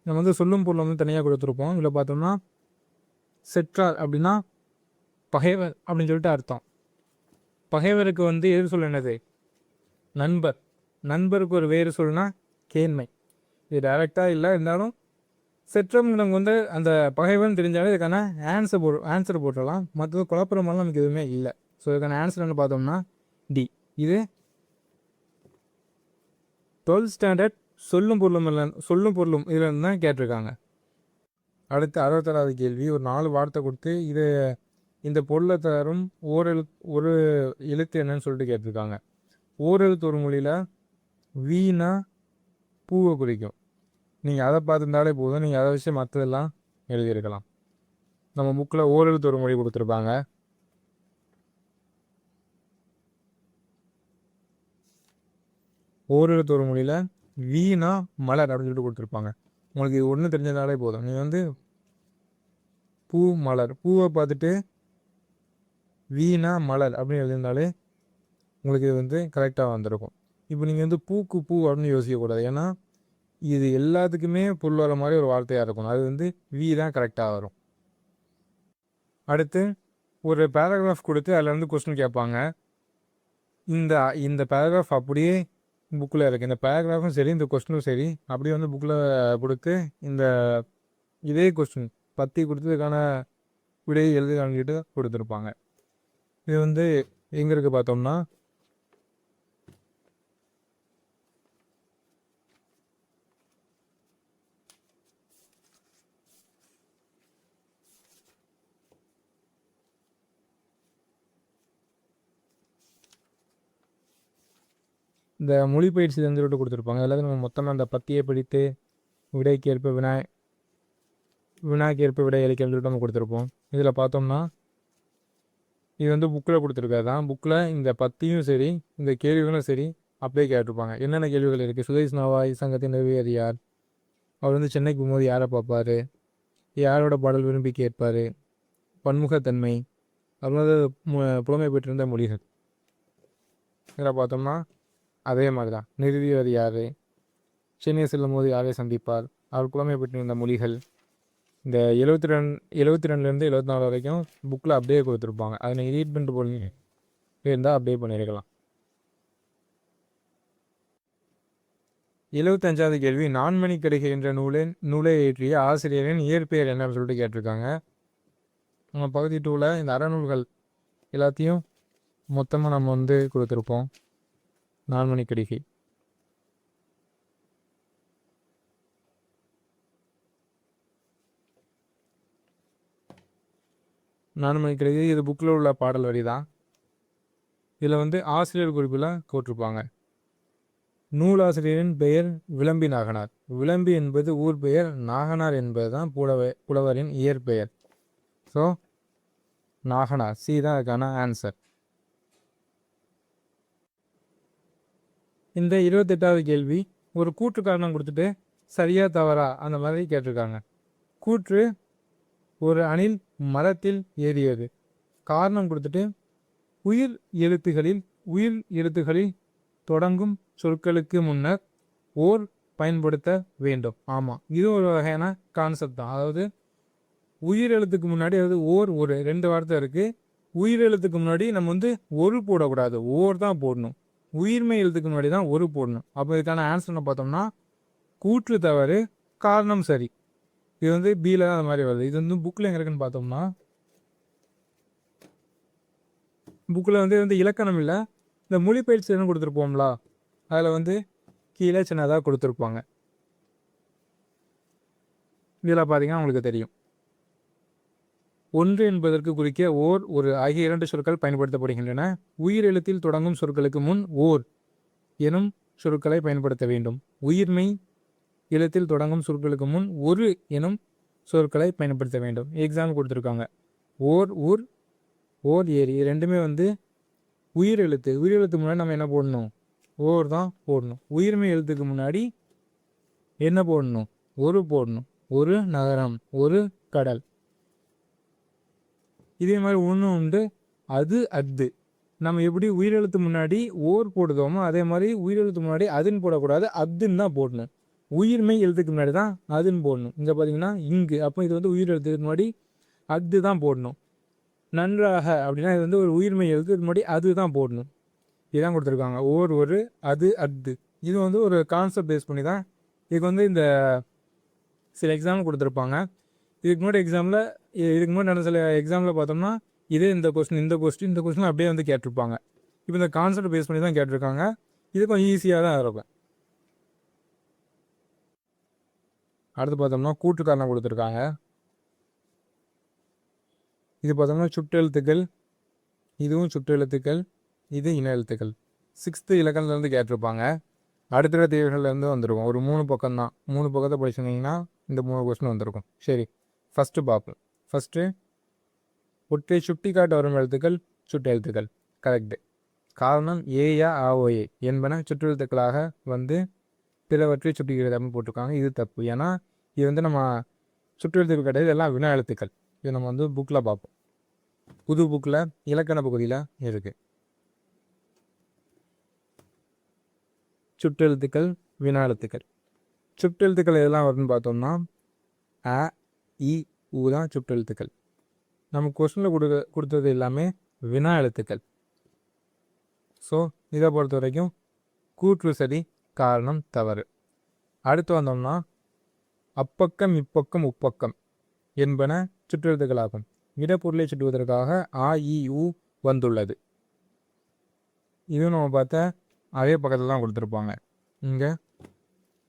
நம்ம வந்து சொல்லும் பொருள் வந்து தனியாக கொடுத்துருப்போம். இதில் பார்த்தோம்னா செற்றார் அப்படின்னா பகைவர் அப்படின்னு சொல்லிட்டு அர்த்தம். பகைவருக்கு வந்து எதிர் சொல் என்னது? நண்பர். நண்பருக்கு ஒரு வேறு சொல்னா கேண்மை. இது டைரெக்டாக இல்லை, இருந்தாலும் செற்றம்ங்கிறவங்க வந்து அந்த பகைவன் தெரிஞ்சாலே இதுக்கான ஆன்சர் போட்டுடலாம். மற்றது குழப்பமாலாம் நமக்கு எதுவுமே இல்லை. ஸோ இதுக்கான ஆன்சர் என்ன பார்த்தோம்னா டி. இது 12th ஸ்டாண்டர்ட் சொல்லும் பொருளும் இதில் தான் கேட்டிருக்காங்க. அடுத்து 67வது கேள்வி, ஒரு 4 வார்த்தை கொடுத்து இது இந்த பொருளை தரும் ஒரு எழுத்து என்னன்னு சொல்லிட்டு கேட்டிருக்காங்க. ஓரெழுத்து ஒரு மொழியில் வீணா பூவை குறிக்கும். நீங்கள் அதை பார்த்துருந்தாலே போதும், நீங்கள் அதை வச்சு மற்றதெல்லாம் எழுதியிருக்கலாம். நம்ம புக்கில் ஓரெழுத்து ஒரு மொழி கொடுத்துருப்பாங்க. ஓரெழுத்து ஒரு மொழியில் வீணா மலர் அப்படின்னு சொல்லிட்டு கொடுத்துருப்பாங்க. உங்களுக்கு இது ஒன்று தெரிஞ்சதாலே போதும். நீங்கள் வந்து பூ மலர், பூவை பார்த்துட்டு வீணா மலர் அப்படின்னு எழுதியிருந்தாலே உங்களுக்கு இது வந்து கரெக்டாக வந்திருக்கும். இப்போ நீங்கள் வந்து பூக்கு பூ அப்படின்னு யோசிக்கக்கூடாது. ஏன்னா இது எல்லாத்துக்குமே பொருள் வர மாதிரி ஒரு வார்த்தையாக இருக்கும். அது வந்து வி தான் கரெக்டாக வரும். அடுத்து ஒரு பேராகிராஃப் கொடுத்து அதில் வந்து கொஸ்டின் கேட்பாங்க. இந்த பேராகிராஃப் அப்படியே புக்கில் இருக்குது. இந்த பேராகிராஃபும் சரி, இந்த கொஸ்டினும் சரி, அப்படியே வந்து புக்கில் கொடுத்து இதே கொஸ்டின் பற்றி கொடுத்ததுக்கான விடையை எழுதி காணிக்கிட்டு கொடுத்துருப்பாங்க. இது வந்து எங்கே இருக்குது பார்த்தோம்னா இந்த மொழிப்பயிற்சி தந்துவிட்டு கொடுத்துருப்பாங்க. அதில் நம்ம மொத்தமாக அந்த பத்தியை படித்து விடைக்கேற்ப வினாக்கேற்ப விடை அளிக்கன்னு சொல்லிட்டு நம்ம கொடுத்துருப்போம். இதில் பார்த்தோம்னா இது வந்து புக்கில் கொடுத்துருக்காது தான். புக்கில் இந்த பத்தியும் சரி, இந்த கேள்விகளும் சரி அப்படியே கேட்டிருப்பாங்க. என்னென்ன கேள்விகள் இருக்குது? சுதேஷ் நாவாய் சங்கத்தின் நிறுவியது யார்? அவர் வந்து சென்னைக்கு போகும்போது யாரை பார்ப்பார்? யாரோட பாடல் விரும்பி கேட்பார்? பன்முகத்தன்மை, அதாவது புலமை பெற்றிருந்த மொழிகள். இதில் பார்த்தோம்னா அதே மாதிரி தான். நிறுவியவர் யார்? சென்னை செல்லும் போது யாரை சந்திப்பார்? அவர் புலமை பெற்றிருந்த மொழிகள். இந்த 72லேருந்து 74 வரைக்கும் புக்கில் அப்படியே கொடுத்துருப்பாங்க. அதை நீங்கள் ரீட் பண்ணிட்டு போனீங்க இருந்தால் அப்படியே பண்ணியிருக்கலாம். 75வது கேள்வி, நான்மணிக்கடிகை என்ற நூலை இயற்றிய ஆசிரியரின் இயற்பெயர் என்னன்னு சொல்லிட்டு கேட்டிருக்காங்க. நம்ம பகுதி 2ல் இந்த அறநூல்கள் எல்லாத்தையும் மொத்தமாக நம்ம வந்து கொடுத்துருப்போம். நான்மணிக்கடிகை இது புக்கில் உள்ள பாடல் வரி தான். இதில் வந்து ஆசிரியர் குறிப்பில் போட்டிருப்பாங்க. நூலாசிரியரின் பெயர் விளம்பி நாகனார். விளம்பி என்பது ஊர் பெயர், நாகனார் என்பது தான் புலவரின் இயற்பெயர். ஸோ நாகனார், சி தான் அதுக்கான ஆன்சர். இந்த 28வது கேள்வி, ஒரு கூற்று காரணம் கொடுத்துட்டு சரியா தவறா அந்த மாதிரி கேட்டிருக்காங்க. கூற்று ஒரு அணில் மரத்தில் ஏறியது. காரணம் கொடுத்துட்டு உயிர் எழுத்துகளில் தொடங்கும் சொற்களுக்கு முன்னர் ஓர் பயன்படுத்த வேண்டும். ஆமாம், இது ஒரு வகையான கான்செப்ட் தான். அதாவது உயிர் எழுத்துக்கு முன்னாடி, அதாவது ஒரு 2 வார்த்தை இருக்குது. உயிர் எழுத்துக்கு முன்னாடி நம்ம வந்து ஒரு போடக்கூடாது, ஓர் தான் போடணும். உயிர்மை எழுத்துக்கு முன்னாடி தான் ஒரு போடணும். அப்போ இதுக்கான ஆன்சர்னு பார்த்தோம்னா கூற்று தவறு, காரணம் சரி. இது வந்து பியில் தான் அந்த மாதிரி வருது. இது வந்து புக்கில் எங்கே இருக்குன்னு பார்த்தோம்னா, புக்கில் வந்து இலக்கணம் இல்லை, இந்த மொழிபெயர்ச்சி கொடுத்துருப்போம்ல, அதில் வந்து கீழே சின்னதாக கொடுத்துருப்பாங்க. இதில் பார்த்தீங்கன்னா உங்களுக்கு தெரியும். ஒன்று என்பதற்கு குறிக்க ஒரு ஆகிய 2 சொற்கள் பயன்படுத்தப்படுகின்றன. உயிர் எழுத்தில் தொடங்கும் சொற்களுக்கு முன் ஓர் எனும் சொற்களை பயன்படுத்த வேண்டும். உயிர்மை எழுத்தில் தொடங்கும் சொற்களுக்கு முன் ஒரு எனும் சொற்களை பயன்படுத்த வேண்டும். எக்ஸாம்பிள் கொடுத்துருக்காங்க. ஓர் ஊர், ஓர் ஏரி. ரெண்டுமே வந்து உயிர் எழுத்து. உயிர் எழுத்துக்கு முன்னாடி நம்ம என்ன போடணும்? ஓர் தான் போடணும். உயிர்மை எழுத்துக்கு முன்னாடி என்ன போடணும்? ஒரு போடணும். ஒரு நகரம், ஒரு கடல். இதே மாதிரி ஒன்று உண்டு, அது அத்து. நம்ம எப்படி உயிரெழுத்து முன்னாடி ஓர் போடுதோமோ அதே மாதிரி உயிரெழுத்து முன்னாடி அதுன்னு போடக்கூடாது, அத்துன்னு தான் போடணும். உயிர்மை எழுத்துக்கு முன்னாடி தான் அதுன்னு போடணும். இங்கே பார்த்தீங்கன்னா இங்கு, அப்போ இது வந்து உயிர் எழுத்துக்கு முன்னாடி அத்து தான் போடணும். நன்றாக அப்படின்னா இது வந்து ஒரு உயிர்மை எழுத்துக்கு முன்னாடி அது தான் போடணும். இதுதான் கொடுத்துருக்காங்க. ஒரு அது அத்து. இது வந்து ஒரு கான்செப்ட் பேஸ் பண்ணி தான் இதுக்கு வந்து இந்த சில எக்ஸாம்பிள் கொடுத்துருப்பாங்க. இதுக்கு முன்னாடி நடந்த சில எக்ஸாமில் பார்த்தோம்னா இதே இந்த கொஸ்டின் அப்படியே வந்து கேட்டிருப்பாங்க. இப்போ இந்த கான்செப்ட் பேஸ் பண்ணி தான் கேட்டிருக்காங்க. இது கொஞ்சம் ஈஸியாக தான் இருக்கும். அடுத்து பார்த்தோம்னா கூற்று காரணம் கொடுத்துருக்காங்க. இது பார்த்தோம்னா சுற்றெழுத்துக்கள், இதுவும் சுற்றெழுத்துக்கள், இது இன எழுத்துக்கள். 6th இலக்கணத்துலேருந்து கேட்டிருப்பாங்க. அடுத்த தேவைகள்லேருந்து வந்திருக்கும். ஒரு 3 பக்கம் தான். 3 பக்கத்தை படிச்சிருந்தீங்கன்னா இந்த 3 கொஸ்டின் வந்திருக்கும். சரி, ஃபஸ்ட்டு பார்ப்போம். ஃபஸ்ட்டு ஒற்றை சுட்டி காட்ட வரும் எழுத்துக்கள் சுற்றெழுத்துக்கள். கரெக்டு. காரணம் ஏயா ஆஓஏ என்பன சுற்றெழுத்துக்களாக வந்து பிறவற்றை சுட்டிக்கிறது அப்படின்னு போட்டிருக்காங்க. இது தப்பு. ஏன்னா இது வந்து நம்ம சுற்றெழுத்துக்கள் கிடையாது, இதெல்லாம் வினா எழுத்துக்கள். இது நம்ம வந்து புக்கில் பார்ப்போம். புது புக்கில் இலக்கண பகுதியில் இருக்குது. சுற்றெழுத்துக்கள், வினா எழுத்துக்கள். சுற்றெழுத்துக்கள் எதெல்லாம் வருதுன்னு பார்த்தோம்னா அ இ ஊ தான் சுற்றெழுத்துக்கள். நம்ம கொஸ்டினில் கொடுத்தது எல்லாமே வினா எழுத்துக்கள். ஸோ இதை பொறுத்த வரைக்கும் கூற்று சரி, காரணம் தவறு. அடுத்து வந்தோம்னா அப்பக்கம், இப்பக்கம், உப்பக்கம் என்பன சுற்றெழுத்துக்களாகும். இடப்பொருளை சுட்டுவதற்காக ஆ இ உ வந்துள்ளது. இதுவும் நம்ம பார்த்த அதே பக்கத்தில் தான் கொடுத்துருப்பாங்க. இங்கே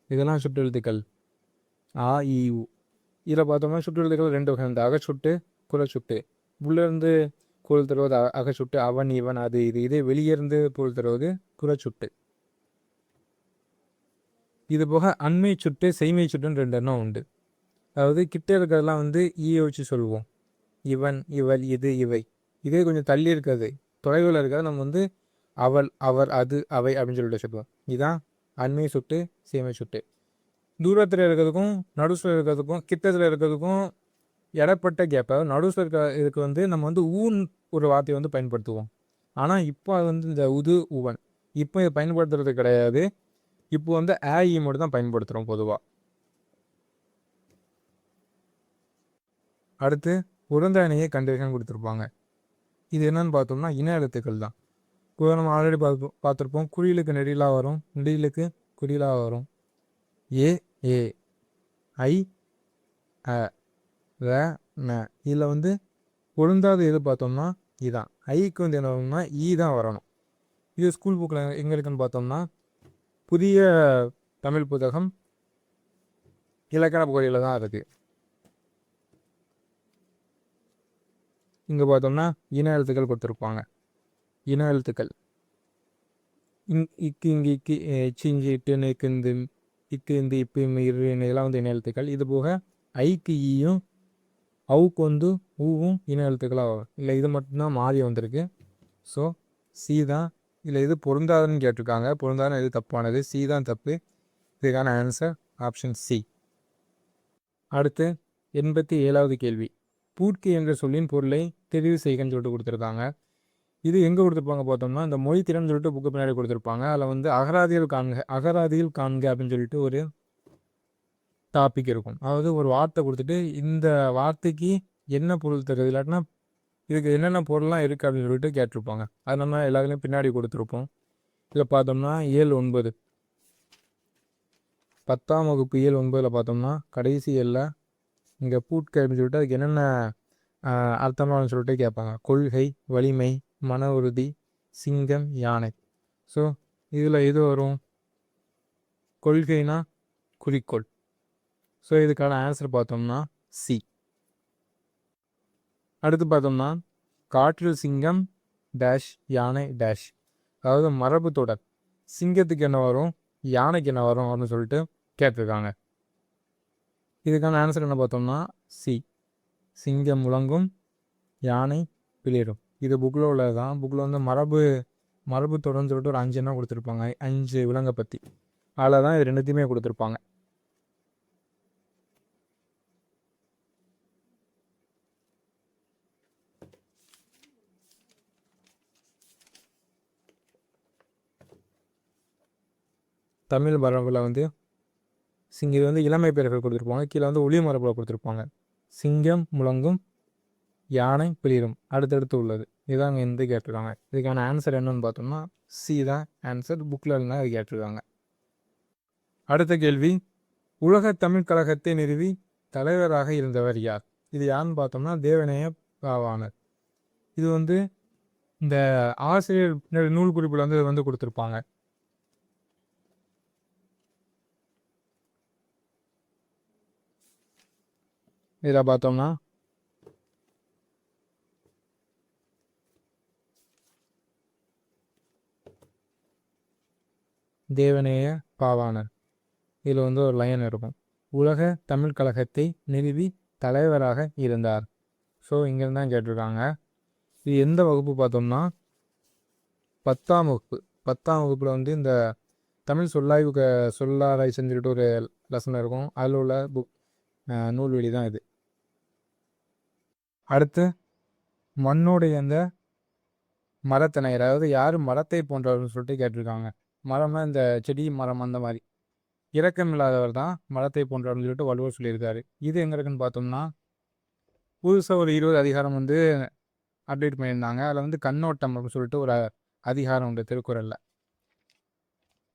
இதெல்லாம் சுற்றெழுத்துக்கள் ஆ இ உ. இதில் பார்த்தோம்னா சுற்றெழுத்துக்கள் 2 வகை. இந்த அகச்சுட்டு, குலச்சுட்டு. உள்ளேருந்து பொருள் தருவது அகச்சுட்டு, அவன் இவன் அது இது. இதே வெளியேருந்து பொருள் தருவது புறச்சுட்டு. இது போக அண்மை சுட்டு, செய்மை சுட்டுன்னு 2 எண்ணம் உண்டு. அதாவது கிட்ட இருக்கிறதெல்லாம் வந்து ஈயை வச்சு சொல்லுவோம். இவன், இவள், இது, இவை. இதே கொஞ்சம் தள்ளி இருக்கிறது, தொலைவில் இருக்கிறது நம்ம வந்து அவள், அவர், அது, அவை அப்படின்னு சொல்லிட்டு சொல்லுவோம். இதுதான் அண்மை சுட்டு, செய்மை சுட்டு. தூரத்தில் இருக்கிறதுக்கும் நடுசில் இருக்கிறதுக்கும் கிட்டத்தில் இருக்கிறதுக்கும் இடப்பட்ட கேப், அதாவது நடுசில் இருக்கிற இதுக்கு வந்து நம்ம வந்து ஊன் ஒரு வார்த்தையை வந்து பயன்படுத்துவோம். ஆனால் இப்போ அது வந்து இந்த உது, உவன் இப்போ இதை பயன்படுத்துறது கிடையாது. இப்போ வந்து ஆஇ மட்டும் தான் பயன்படுத்துகிறோம் பொதுவாக. அடுத்து உடந்தனையை கண்டிஷன் கொடுத்துருப்பாங்க. இது என்னன்னு பார்த்தோம்னா இன எழுத்துக்கள் தான். நம்ம ஆல்ரெடி பார்த்துருப்போம். குறியிலுக்கு நெடிலாக வரும், நெடிலுக்கு குறியிலாக வரும். ஏ ஏ, ஐ அ, ர ந. இதில் வந்து பொருந்தாத எது பார்த்தோம்னா இதுதான். ஐக்கு வந்து என்ன வரணும்னா ஈ தான் வரணும். இது ஸ்கூல் புக்கில் எங்கே இருக்குன்னு பார்த்தோம்னா புதிய தமிழ் புத்தகம் இலக்கண பகுதியில் தான் இருக்குது. இங்கே பார்த்தோம்னா இன எழுத்துக்கள் கொடுத்துருப்பாங்க. இன எழுத்துக்கள் இக்கு, இங்கு, இக்கு, இஞ்சி, இட்டு, நெக்கு, இந்த, இக்கு, இந்த, இப்பு, இரு, இதெல்லாம் வந்து இன எழுத்துக்கள். இது போக ஐக்கு ஈயும், அவுக்கு வந்து ஊவும் இன எழுத்துக்களாக வரும். இல்லை இது மட்டும்தான் மாறி வந்திருக்கு. ஸோ சி தான். இல்லை இது பொருந்தாதுன்னு கேட்டிருக்காங்க. பொருந்தாதுன்னு இது தப்பானது. சி தான் தப்பு. இதுக்கான ஆன்சர் ஆப்ஷன் சி. அடுத்து 87வது கேள்வி. பூட்கி என்ற சொல்லின் பொருளை தெரிவு செய்கன்னு சொல்லிட்டு கொடுத்துருக்காங்க. இது எங்கே கொடுத்துருப்பாங்க பார்த்தோம்னா இந்த மொழி திறன் சொல்லிட்டு புக்கு பின்னாடி கொடுத்துருப்பாங்க. அதில் வந்து அகராதியில் காண்க அப்படின்னு சொல்லிட்டு ஒரு டாபிக் இருக்கும். அதாவது ஒரு வார்த்தை கொடுத்துட்டு இந்த வார்த்தைக்கு என்ன பொருள் தருது, இல்லாட்டினா இதுக்கு என்னென்ன பொருள்லாம் இருக்குது அப்படின்னு சொல்லிட்டு கேட்டிருப்பாங்க. அது நம்ம எல்லாத்துலேயும் பின்னாடி கொடுத்துருப்போம். இதில் பார்த்தோம்னா இயல் 9 10ஆம் வகுப்பு இயல் 9 பார்த்தோம்னா கடைசி இயலில் இங்கே பூட்கை அப்படின்னு சொல்லிட்டு அதுக்கு என்னென்ன அர்த்தம்னு சொல்லிட்டு கேட்பாங்க. கொள்கை, வலிமை, மன உறுதி, சிங்கம், யானை. ஸோ இதில் எது வரும்? கொள்கைனா குறிக்கோள். ஸோ இதுக்கான ஆன்சர் பார்த்தோம்னா சி. அடுத்து பார்த்தோம்னா காற்றில் சிங்கம் டேஷ் யானை டேஷ். அதாவது மரபு தொடர். சிங்கத்துக்கு என்ன வரும், யானைக்கு என்ன வரும் அப்படின்னு சொல்லிட்டு கேட்டிருக்காங்க. இதுக்கான ஆன்சர் என்ன பார்த்தோம்னா சி. சிங்கம் முழங்கும், யானை பிளிரும். இது புக்கில் உள்ளது தான். புக்கில் வந்து மரபு தொடர்ன்னு சொல்லிட்டு ஒரு 5 எண்ணம் கொடுத்துருப்பாங்க. 5 விலங்கை பற்றி. அதில் தான் இது ரெண்டுத்தையுமே கொடுத்துருப்பாங்க. தமிழ் மரபில் வந்து இது வந்து இளமை பெயர்கள் கொடுத்துருப்பாங்க. கீழே வந்து ஒளி மரபில் கொடுத்துருப்பாங்க. சிங்கம் முழங்கும், யானை பிளிரும் அடுத்தடுத்து உள்ளது. இதுதான் இங்கே இருந்து கேட்டிருக்காங்க. இதுக்கான ஆன்சர் என்னன்னு பார்த்தோம்னா சி தான் ஆன்சர். புக்கில் இருந்தால் அது கேட்டிருக்காங்க. அடுத்த கேள்வி. உலக தமிழ் கழகத்தை நிறுவி தலைவராக இருந்தவர் யார்? இது யாருன்னு பார்த்தோம்னா தேவநேய பாவாணர். இது வந்து இந்த ஆசிரியர் நூல் குறிப்பில் வந்து கொடுத்துருப்பாங்க. இதில் பார்த்தோம்னா தேவநேய பாவாணர். இதில் வந்து ஒரு லைன் இருக்கும். உலக தமிழ் கழகத்தை நிறுவி தலைவராக இருந்தார். ஸோ இங்கேருந்து தான் கேட்டிருக்காங்க. இது எந்த வகுப்பு பார்த்தோம்னா 10ஆம் வகுப்பு. 10ஆம் வகுப்பில் வந்து இந்த தமிழ் சொல்லாராய் செஞ்சுக்கிட்டு ஒரு லெசன் இருக்கும். அதில் உள்ள நூல்வெளி தான் இது. அடுத்து மண்ணுடைய அந்த மரத்தினை, அதாவது யார் மரத்தை போன்றவர்னு சொல்லிட்டு கேட்டிருக்காங்க. மரம்னா இந்த செடி மரம் அந்த மாதிரி. இரக்கம் இல்லாதவர் தான் மரத்தை போன்றவர்னு சொல்லிட்டு வள்ளுவர் சொல்லியிருக்காரு. இது எங்கே இருக்குன்னு பார்த்தோம்னா புதுசாக ஒரு 20 அதிகாரம் வந்து அப்டேட் பண்ணியிருந்தாங்க. அதில் வந்து கண்ணோட்டம் அப்படின்னு சொல்லிட்டு ஒரு அதிகாரம் உண்டு திருக்குறளில்.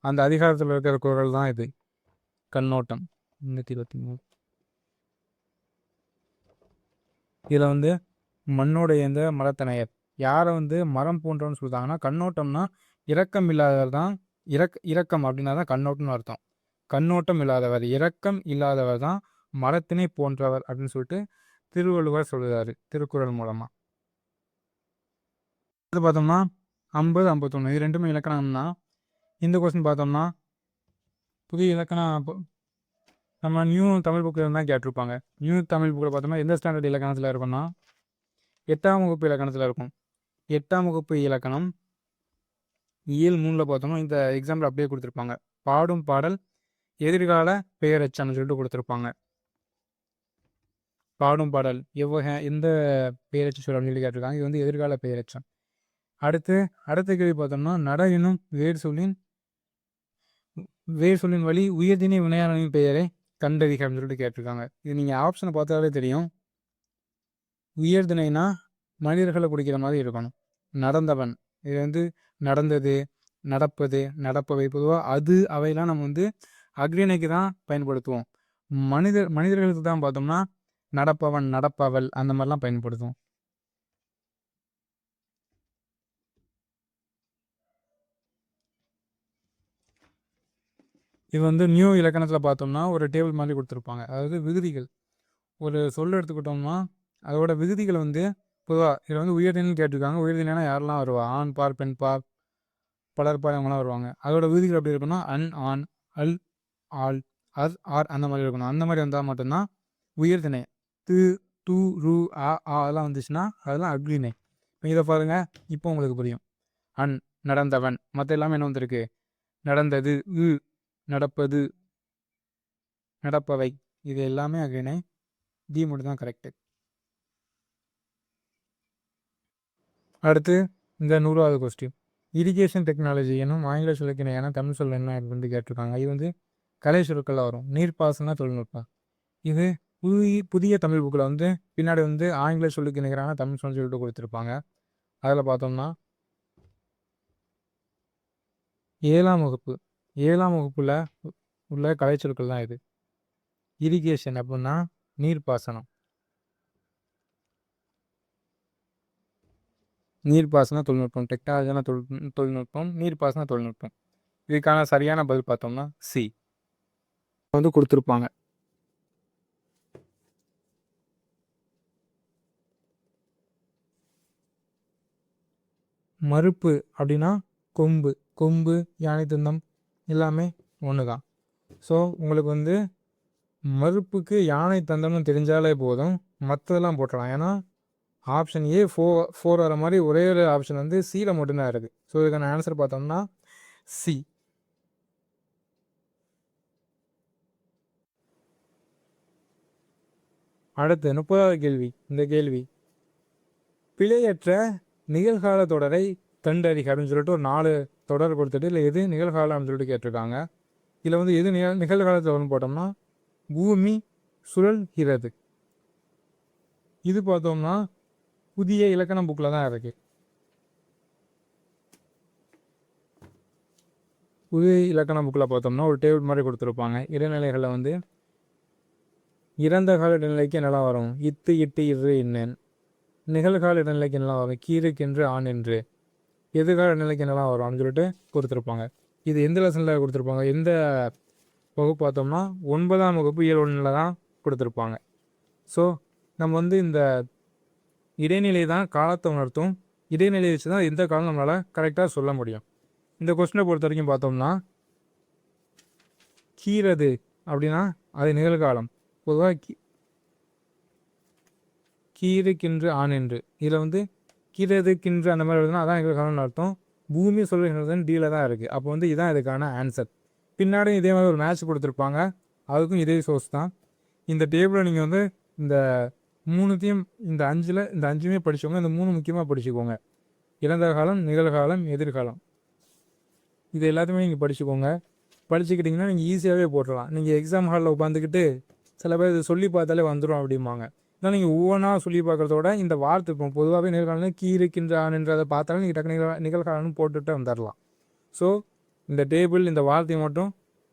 அந்த அதிகாரத்தில் இருக்கிற குறள் தான் இது கண்ணோட்டம் 323. இதில் வந்து மண்ணோடைய இந்த மரத்தனையர் யாரை வந்து மரம் போன்றவன்னு சொல்லிட்டாங்கன்னா கண்ணோட்டம்னா இரக்கம் இல்லாதவர் தான். இரக்கம் அப்படின்னா தான் கண்ணோட்டம்னு அர்த்தம். கண்ணோட்டம் இல்லாதவர், இரக்கம் இல்லாதவர் தான் மரத்தினை போன்றவர் அப்படின்னு சொல்லிட்டு திருவள்ளுவர் சொல்லுறாரு திருக்குறள் மூலமாக. அது பார்த்தோம்னா 50, 51 இது ரெண்டுமே இலக்கணம்னா. இந்த கொஸ்டின் பார்த்தோம்னா புதிய இலக்கணம் நம்ம நியூ தமிழ் புக்கில் தான் கேட்டிருப்பாங்க. நியூ தமிழ் புக்கில் பார்த்தோம்னா எந்த ஸ்டாண்டர்ட் இலக்கணத்தில் இருக்குன்னா 8ஆம் வகுப்பு இலக்கணத்தில் இருக்கும். 8ஆம் வகுப்பு இலக்கணம் இயல் 3 பார்த்தோம்னா இந்த எக்ஸாம்பிள் அப்படியே கொடுத்துருப்பாங்க. பாடும் பாடல் எதிர்கால பெயரெச்சம்னு சொல்லிட்டு கொடுத்துருப்பாங்க. பாடும் பாடல் எந்த பெயரெச்சம் சொல்ல சொல்லி கேட்டிருக்காங்க. இது வந்து எதிர்கால பெயரெச்சம். அடுத்த கேள்வி பார்த்தோம்னா நட எனும் வேர் சொல்லின் வழி உயர்திணை வினையாளனின் பெயரை கண்டறிக அப்படின்னு சொல்லிட்டு கேட்டிருக்காங்க. இது நீங்கள் ஆப்ஷனை பார்த்தாலே தெரியும். உயர்திணைனா மனிதர்களை குடிக்கிற மாதிரி இருக்கணும். நடந்தவன், இது வந்து நடந்தது, நடப்பது, நடப்பவை. பொதுவாக அது அவையெல்லாம் நம்ம வந்து அக்ரிணைக்கு தான் பயன்படுத்துவோம். மனிதர்களுக்கு தான் பார்த்தோம்னா நடப்பவன், நடப்பவள் அந்த மாதிரிலாம் பயன்படுத்துவோம். இது வந்து நியூ இலக்கணத்தில் பார்த்தோம்னா ஒரு டேபிள் மாதிரி கொடுத்துருப்பாங்க. அதாவது விகுதிகள். ஒரு சொல் எடுத்துக்கிட்டோம்னா அதோட விகுதிகள் வந்து பொதுவாக இதில் வந்து உயர்திணைன்னு கேட்டிருக்காங்க. உயர்திணைனா யாரெல்லாம் வருவா? ஆண் பார், பெண் பார், பலர் பார், அவங்களாம் வருவாங்க. அதோட விகுதிகள் எப்படி இருக்குன்னா அன், ஆண், அல், ஆள், அர், ஆர் அந்த மாதிரி இருக்கணும். அந்த மாதிரி வந்தால் மட்டும்தான் உயர்திணை. து, து, ரு, அதெல்லாம் வந்துச்சுன்னா அதெல்லாம் அக்ரிணை. இப்போ இதை பாருங்கள், இப்போ உங்களுக்கு புரியும். அன் நடந்தவன், மற்ற எல்லாமே என்ன வந்திருக்கு? நடந்தது, நடப்பது, நடப்பவை இது எல்லாமே அகைனே டி மட்டும் தான் கரெக்டு. அடுத்து இந்த 100வது கொஸ்டின், இரிகேஷன் டெக்னாலஜி எனும் ஆங்கில சொல்லுக்கு இணையான தமிழ் சொல் என்ன வந்து கேட்டிருக்காங்க. இது வந்து கலை சொற்கள் வரும். நீர்ப்பாசன தொழில்நுட்பம். இது புதிய தமிழ் புக்கில் வந்து பின்னாடி வந்து ஆங்கில சொல்லுக்கு இணைகிறான தமிழ் சொல் சொல்லிட்டு கொடுத்துருப்பாங்க. அதில் பார்த்தோம்னா 7ஆம் வகுப்பு 7ஆம் வகுப்பில் உள்ள கலை சொற்கள் தான் இது. இரிகேஷன் அப்படின்னா நீர்ப்பாசனம். நீர்ப்பாசன தொழில்நுட்பம், டெக்னாலஜியான தொழில்நுட்பம், நீர்ப்பாசன தொழில்நுட்பம். இதுக்கான சரியான பதில் பார்த்தோம்னா சி வந்து கொடுத்துருப்பாங்க. மறுப்பு அப்படின்னா கொம்பு, கொம்பு, யானை தந்தம் எல்லாமே ஒன்று தான். ஸோ உங்களுக்கு வந்து மறுப்புக்கு யானை தந்தம்னு தெரிஞ்சாலே போதும், மற்றதெல்லாம் போட்டலாம். ஏன்னா ஆப்ஷன் ஏ 4 வர மாதிரி ஒரே ஒரு ஆப்ஷன் வந்து சியில் மட்டும்தான் இருக்குது. ஸோ இதுக்கான ஆன்சர் பார்த்தோம்னா சி. அடுத்து 30வது கேள்வி. இந்த கேள்வி பிழையற்ற நிகழ்கால தொடரை கண்டறிக அப்படின்னு சொல்லிட்டு ஒரு 4 தொடர் கொடுத்துட்டு இல்லை எது நிகழ்காலம் அப்படின்னு சொல்லிட்டு கேட்டிருக்காங்க. இதில் வந்து எது நிகழ்கால தொடர்னு போட்டோம்னா பூமி சுழல்கிறது. இது பார்த்தோம்னா புதிய இலக்கண புக்கில் தான் இருக்கு. புதிய இலக்கண புக்கில் பார்த்தோம்னா ஒரு டேபிள் மாதிரி கொடுத்துருப்பாங்க. இடைநிலைகளில் வந்து இறந்த கால இடைநிலைக்கு என்னெல்லாம் வரும், இத்து இட்டு இரு இன்னன். நிகழ்கால இடைநிலைக்கு என்னெல்லாம் வரும், கீருக்கென்று ஆண் என்று. எதிர்கால இடைநிலைக்கு என்னெல்லாம் வரும் அப்படின்னு சொல்லிட்டு கொடுத்துருப்பாங்க. இது எந்த லெசனில் கொடுத்துருப்பாங்க, எந்த வகுப்பு பார்த்தோம்னா 9ஆம் வகுப்பு இயல் 1ல் தான் கொடுத்துருப்பாங்க. ஸோ நம்ம வந்து இந்த இடைநிலை தான் காலத்தை உணர்த்தும். இடைநிலை வச்சு தான் எந்த காலம் நம்மளால் கரெக்டாக சொல்ல முடியும். இந்த கொஸ்டினை பொறுத்த வரைக்கும் பார்த்தோம்னா கீரது அப்படின்னா அது நிகழ்காலம். பொதுவாக கீருக்கின்று ஆண் என்று, இதில் வந்து கீரது கின்று அந்த மாதிரி எழுதுனா அதான் நிகழ்காலம்னு அர்த்தம். பூமி சொல்லுகிறது டீல தான் இருக்குது. அப்போ வந்து இதுதான் இதுக்கான ஆன்சர். பின்னாடி இதே மாதிரி ஒரு மேட்ச் கொடுத்துருப்பாங்க, அதுக்கும் இதே சோர்ஸ் தான். இந்த டேபிளில் நீங்கள் வந்து இந்த 3த்தையும் இந்த 5ல் இந்த 5மே படிச்சுக்கோங்க. இந்த 3 முக்கியமாக படிச்சுக்கோங்க. இறந்த காலம், நிகழ்காலம், எதிர்காலம், இது எல்லாத்தையுமே நீங்கள் படிச்சுக்கோங்க. படிச்சுக்கிட்டிங்கன்னா நீங்கள் ஈஸியாகவே போட்டுடலாம். நீங்கள் எக்ஸாம் ஹாலில் உட்காந்துக்கிட்டு சில பேர் இது சொல்லி பார்த்தாலே வந்துடும் அப்படிம்பாங்க. ஆனால் நீங்கள் ஒவ்வொன்றா சொல்லி பார்க்குறதோட இந்த வார்த்தை இப்போ பொதுவாகவே நிகழ்காலம் கீருக்கின்றான்ன்றதை பார்த்தாலும் நீங்கள் டக்கு நிகழ்காலம்னு போட்டுட்டு வந்துடலாம். ஸோ இந்த டேபிள் இந்த வார்த்தையை மட்டும்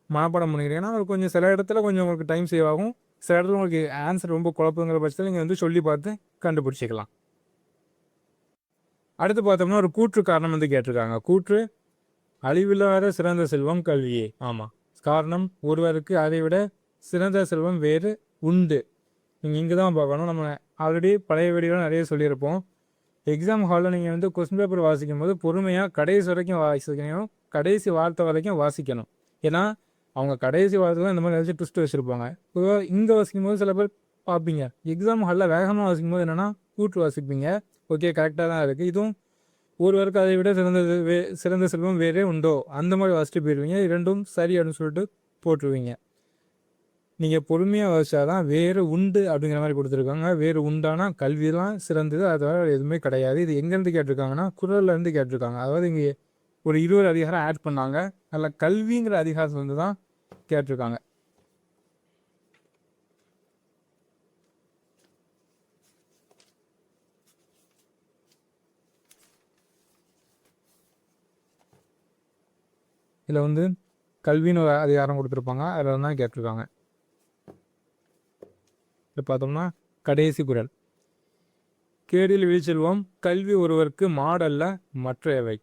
மனப்பாடம் பண்ணிக்கிறீங்கன்னா அது கொஞ்சம் சில இடத்துல கொஞ்சம் உங்களுக்கு டைம் சேவ் ஆகும். சில இடத்துல உங்களுக்கு ஆன்சர் ரொம்ப குழப்பங்கிற பட்சத்தில் நீங்கள் வந்து சொல்லி பார்த்து கண்டுபிடிச்சிக்கலாம். அடுத்து பார்த்தோம்னா ஒரு கூற்று காரணம் வந்து கேட்டிருக்காங்க. கூற்று அழிவில்லாத சிறந்த செல்வம் கல்வியே. ஆமாம், காரணம் ஒருவருக்கு அதை விட சிறந்த செல்வம் வேறு உண்டு. நீங்கள் இங்கே தான் பார்க்கணும். நம்ம ஆல்ரெடி பழைய வீடியோவில் நிறைய சொல்லியிருப்போம். எக்ஸாம் ஹாலில் நீங்கள் வந்து கொஸ்டின் பேப்பர் வாசிக்கும் போது பொறுமையாக கடைசி வரைக்கும் வாசிக்கணும், கடைசி வார்த்தை வரைக்கும் வாசிக்கணும். ஏன்னா அவங்க கடைசி வார்த்தை தான் இந்த மாதிரி ஏதாச்சும் ட்விஸ்ட் வச்சுருப்பாங்க. பொதுவாக இங்கே வாசிக்கும் போது சில பேர் பார்ப்பீங்க, எக்ஸாம் ஹாலில் வேகமாக வாசிக்கும் போது என்னென்னா கூற்று வாசிப்பீங்க. ஓகே, கரெக்டாக தான் இருக்குது. இதுவும் ஒருவருக்கு அதை விட சிறந்த செல்வம் வேறே உண்டோ அந்த மாதிரி வாசிட்டு போயிடுவீங்க. இரண்டும் சரி அப்படின்னு சொல்லிட்டு போட்டுருவீங்க. நீங்கள் பொறுமையாக வாசிச்சாதான் வேறு உண்டு அப்படிங்கிற மாதிரி கொடுத்துருக்காங்க. வேறு உண்டானா கல்வியெல்லாம் சிறந்தது, அதோட எதுவுமே கிடையாது. இது எங்கேருந்து கேட்டிருக்காங்கன்னா குறள்லேருந்து கேட்டிருக்காங்க. அதாவது இங்கே ஒரு 20 அதிகாரம் ஆட் பண்ணாங்க. அதில் கல்விங்கிற அதிகாரம் வந்து தான் கேட்டிருக்காங்க. இதில் வந்து கல்வின்னு ஒரு அதிகாரம் கொடுத்துருப்பாங்க, அதில் தான் கேட்டிருக்காங்க. இப்போ பார்த்தோம்னா கடைசி குறள், கேடில் விழிச்செல்வம் கல்வி ஒருவருக்கு மாடல்ல மற்றையவை.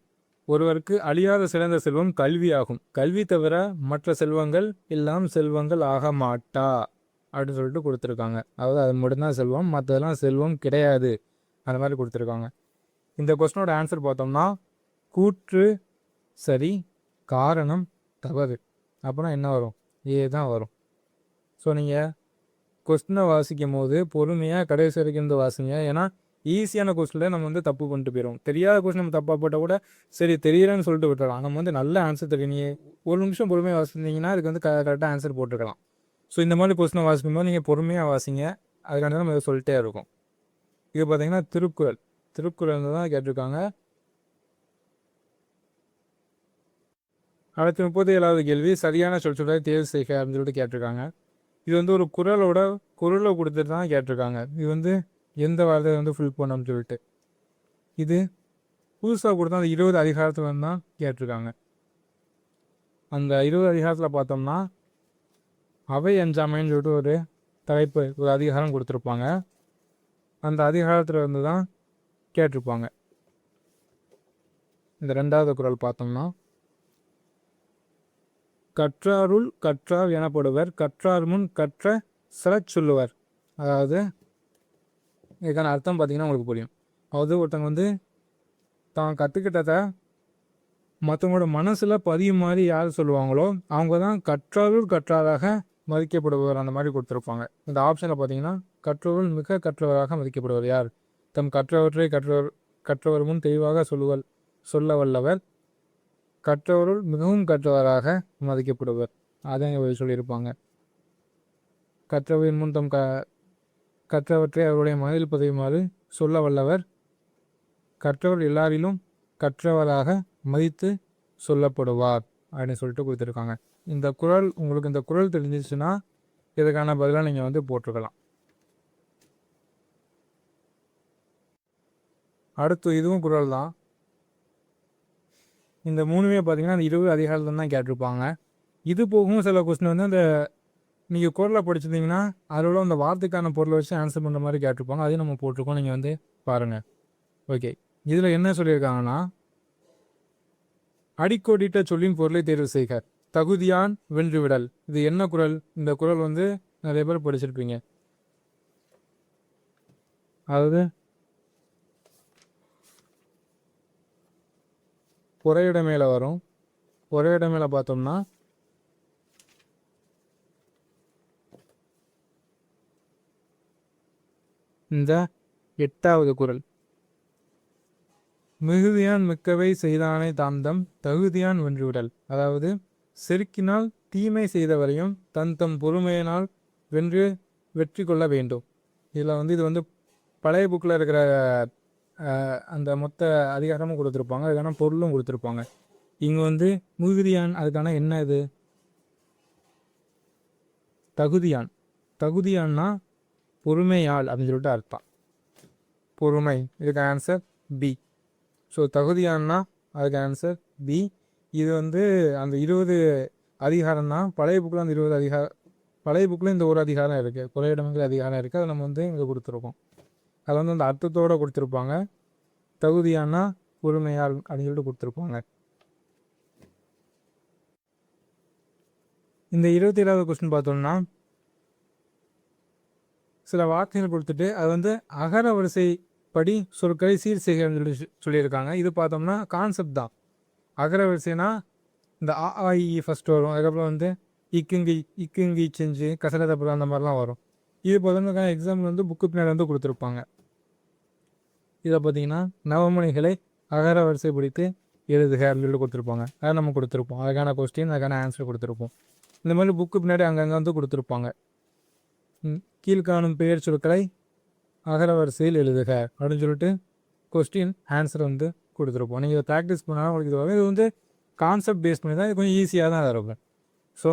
ஒருவருக்கு அழியாத சிறந்த செல்வம் கல்வி ஆகும். கல்வி தவிர மற்ற செல்வங்கள் எல்லாம் செல்வங்கள் ஆக மாட்டா அப்படின்னு சொல்லிட்டு கொடுத்துருக்காங்க. அதாவது அது மட்டும்தான் செல்வம், மற்றதெல்லாம் செல்வம் கிடையாது அந்த மாதிரி கொடுத்துருக்காங்க. இந்த கொஸ்டினோட ஆன்சர் பார்த்தோம்னா கூற்று சரி, காரணம் தவறு. அப்புறம் என்ன வரும், ஏ தான் வரும். ஸோ நீங்கள் கொஸ்டினை வாசிக்கும் போது பொறுமையாக கடைசி வரைக்கும் இருந்து வாசிங்க. ஏன்னா ஈஸியான கொஸ்டினில் நம்ம வந்து தப்பு பண்ணிட்டு போயிடும். தெரியாத கொஸ்டின் நம்ம தப்பாக போட்டால் கூட சரி தெரியலன்னு சொல்லிட்டு விட்டுறலாம். நம்ம வந்து நல்ல ஆன்சர் தெரியும். ஒரு நிமிஷம் பொறுமையாக வாசிச்சிங்கன்னா அதுக்கு வந்து கரெக்டாக ஆன்சர் போட்டுருக்கலாம். ஸோ இந்த மாதிரி கொஸ்டினை வாசிக்கும்போது நீங்கள் பொறுமையாக வாசிங்க. அதுக்காண்டி நம்ம இதை சொல்லிட்டே இருக்கோம். இது பார்த்தீங்கன்னா திருக்குறள். திருக்குறள் தான் கேட்டிருக்காங்க. அடுத்து 37வது கேள்வி, சரியான சொற்களை தேர்வு செய்க அப்படின்னு சொல்லிட்டு கேட்டிருக்காங்க. இது வந்து ஒரு குறளை கொடுத்துட்டு தான் கேட்டிருக்காங்க. இது வந்து எந்த வார்த்தையை வந்து ஃபில் பண்ணணும்னு சொல்லிட்டு. இது புதுசாக கொடுத்தா அந்த 20 அதிகாரத்தில் தான் கேட்டிருக்காங்க. அந்த 20 அதிகாரத்தில் பார்த்தோம்னா அவை அஞ்சாமைன்னு சொல்லிட்டு ஒரு தலைப்பு, ஒரு அதிகாரம் கொடுத்துருப்பாங்க. அந்த அதிகாரத்தில் இருந்து தான் கேட்டிருப்பாங்க. இந்த 2வது குறள் பார்த்தோம்னா, கற்றாருள் கற்றார் எனப்படுவர், கற்றார் முன் கற்ற சிறச் சொல்லுவர். அதாவது இதுக்கான அர்த்தம் பார்த்தீங்கன்னா உங்களுக்கு புரியும். அதாவது ஒருத்தவங்க வந்து தான் கற்றுக்கிட்டதை மற்றவங்களோட மனசில் பதியும் மாதிரி யார் சொல்லுவாங்களோ அவங்க தான் கற்றாருள் கற்றாராக மதிக்கப்படுபவர். அந்த மாதிரி கொடுத்துருப்பாங்க. இந்த ஆப்ஷனில் பார்த்தீங்கன்னா கற்றவர்கள் மிக கற்றவராக மதிக்கப்படுவர் யார்? தம் கற்றவற்றை கற்றவர் முன் தெளிவாக சொல்ல வல்லவர், கற்றவருள் மிகவும் கற்றவராக மதிக்கப்படுவர். அதான் சொல்லியிருப்பாங்க. கற்றவரின் முன் தம் கற்றவற்றை அவருடைய மனதில் பதியுமாறு சொல்ல வல்லவர், கற்றவர் எல்லாரிலும் கற்றவராக மதித்து சொல்லப்படுவார் அப்படின்னு சொல்லிட்டு கொடுத்துருக்காங்க. இந்த குறள் தெரிஞ்சிச்சுன்னா இதுக்கான பதிலாக நீங்கள் வந்து போட்டிருக்கலாம். அடுத்து இதுவும் குறள் தான். இந்த 3மே பார்த்தீங்கன்னா அந்த 20 அதிகாரத்தில் தான் கேட்டிருப்பாங்க. இது போகவும் சில கொஸ்டின் வந்து அந்த நீங்கள் குறளை படிச்சிருந்தீங்கன்னா அதோட அந்த வார்த்தைக்கான பொருளை வச்சு ஆன்சர் பண்ணுற மாதிரி கேட்டிருப்பாங்க. அதையும் நம்ம போட்டிருக்கோம், நீங்கள் வந்து பாருங்கள். ஓகே, இதில் என்ன சொல்லியிருக்காங்கன்னா, அடிக்கோடிட்ட சொல்லின் பொருளை தேர்வு செய்க, தகுதியான் வென்றுவிடல். இது என்ன குறள்? இந்த குறள் வந்து நிறைய பேர் படிச்சிருப்பீங்க. அதாவது பொறையிட மேலே வரும். பொறையிட மேலே பார்த்தோம்னா இந்த 8வது குறள், மிகுதியான் மிக்கவை செய்தானை தாந்தம் தகுதியான் வென்றுவிடல். அதாவது செருக்கினால் தீமை செய்தவரையும் தம் பொறுமையினால் வெற்றி கொள்ள வேண்டும். இதில் வந்து இது வந்து பழைய புக்கில் இருக்கிற அந்த மொத்த அதிகாரமும் கொடுத்துருப்பாங்க, அதுக்கான பொருளும் கொடுத்துருப்பாங்க. இங்கே வந்து மிகுதியான், அதுக்கான என்ன இது? தகுதியான்னா பொறுமையால் அப்படின்னு சொல்லிட்டு அர்த்தம். பொறுமை, இதுக்கு ஆன்சர் பி. ஸோ தகுதியான்னா அதுக்கு ஆன்சர் பி. இது வந்து அந்த 20 அதிகாரம் தான். பழைய புக்கில் அந்த 20 அதிகாரம், பழைய புக்கில் இந்த ஒரு அதிகாரம் இருக்குது, குறையிடமிக்க அதிகாரம் இருக்குது. அதை நம்ம வந்து இங்கே கொடுத்துருக்கோம். அதை வந்து அந்த அர்த்தத்தோடு கொடுத்துருப்பாங்க. தகுதியானா பொறுமையால் அப்படின்னு சொல்லிட்டு கொடுத்துருப்பாங்க. இந்த 27வது கொஸ்டின் பார்த்தோம்னா, சில வார்த்தைகள் கொடுத்துட்டு அது வந்து அகர வரிசை படி சொற்களை சீர் செய்கிறன்னு சொல்லியிருக்காங்க. இது பார்த்தோம்னா கான்செப்ட் தான். அகர வரிசைனா இந்த ஆஇ ஃபஸ்ட் வரும், அதுக்கப்புறம் வந்து இக்குங்கி செஞ்சு கசலதப்புறம் அந்த மாதிரிலாம் வரும். இது பார்த்தோம்னா எக்ஸாம்பிள் வந்து புக்கு பின்னாடி வந்து கொடுத்துருப்பாங்க. இதை பார்த்தீங்கன்னா நவமணிகளை அகர வரிசை பிடித்து எழுதுக அப்படின்னு சொல்லி கொடுத்துருப்பாங்க. அதை நம்ம கொடுத்துருப்போம். அதுக்கான கொஸ்டின், அதுக்கான ஆன்சர் கொடுத்துருப்போம். இந்த மாதிரி புக்கு பின்னாடி அங்கங்கே வந்து கொடுத்துருப்பாங்க. கீழ்காணும் பெயர் சொற்களை அகர வரிசையில் எழுதுக அப்படின்னு சொல்லிட்டு கொஸ்டின் ஆன்சர் வந்து கொடுத்துருப்போம். நீங்கள் இதை ப்ராக்டிஸ் பண்ணாலும் உங்களுக்கு இது வரும். இது வந்து கான்செப்ட் பேஸ் பண்ணி தான், இது கொஞ்சம் ஈஸியாக தான் இருக்கும். ஸோ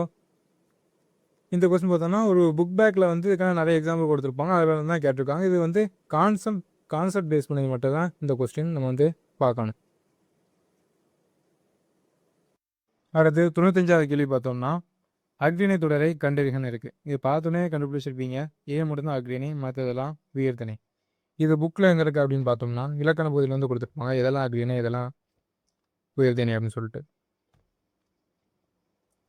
இந்த கொஸ்டின் பார்த்தோம்னா ஒரு புக் பேக்கில் வந்து இதுக்கான நிறைய எக்ஸாம்பிள் கொடுத்துருப்பாங்க, அதில் தான் கேட்டிருக்காங்க. இது வந்து கான்செப்ட் பேஸ் பண்ணி மட்டும் தான் இந்த கொஸ்டின் நம்ம வந்து பார்க்கணும். அடுத்து 95வது கேள்வி பார்த்தோம்னா, அக்ரிணை தொடரை கண்டறிகன்னு இருக்குது. இது பார்த்தோன்னே கண்டுபிடிச்சிருப்பீங்க. ஏன் மட்டும்தான் அக்ரிணை, மற்றதெல்லாம் உயர்திணை. இது புக்கில் எங்கே இருக்குது அப்படின்னு பார்த்தோம்னா இலக்கண பகுதியில் வந்து கொடுத்துருப்பாங்க. இதெல்லாம் அக்ரிணை, இதெல்லாம் உயர்திணை அப்படின்னு சொல்லிட்டு.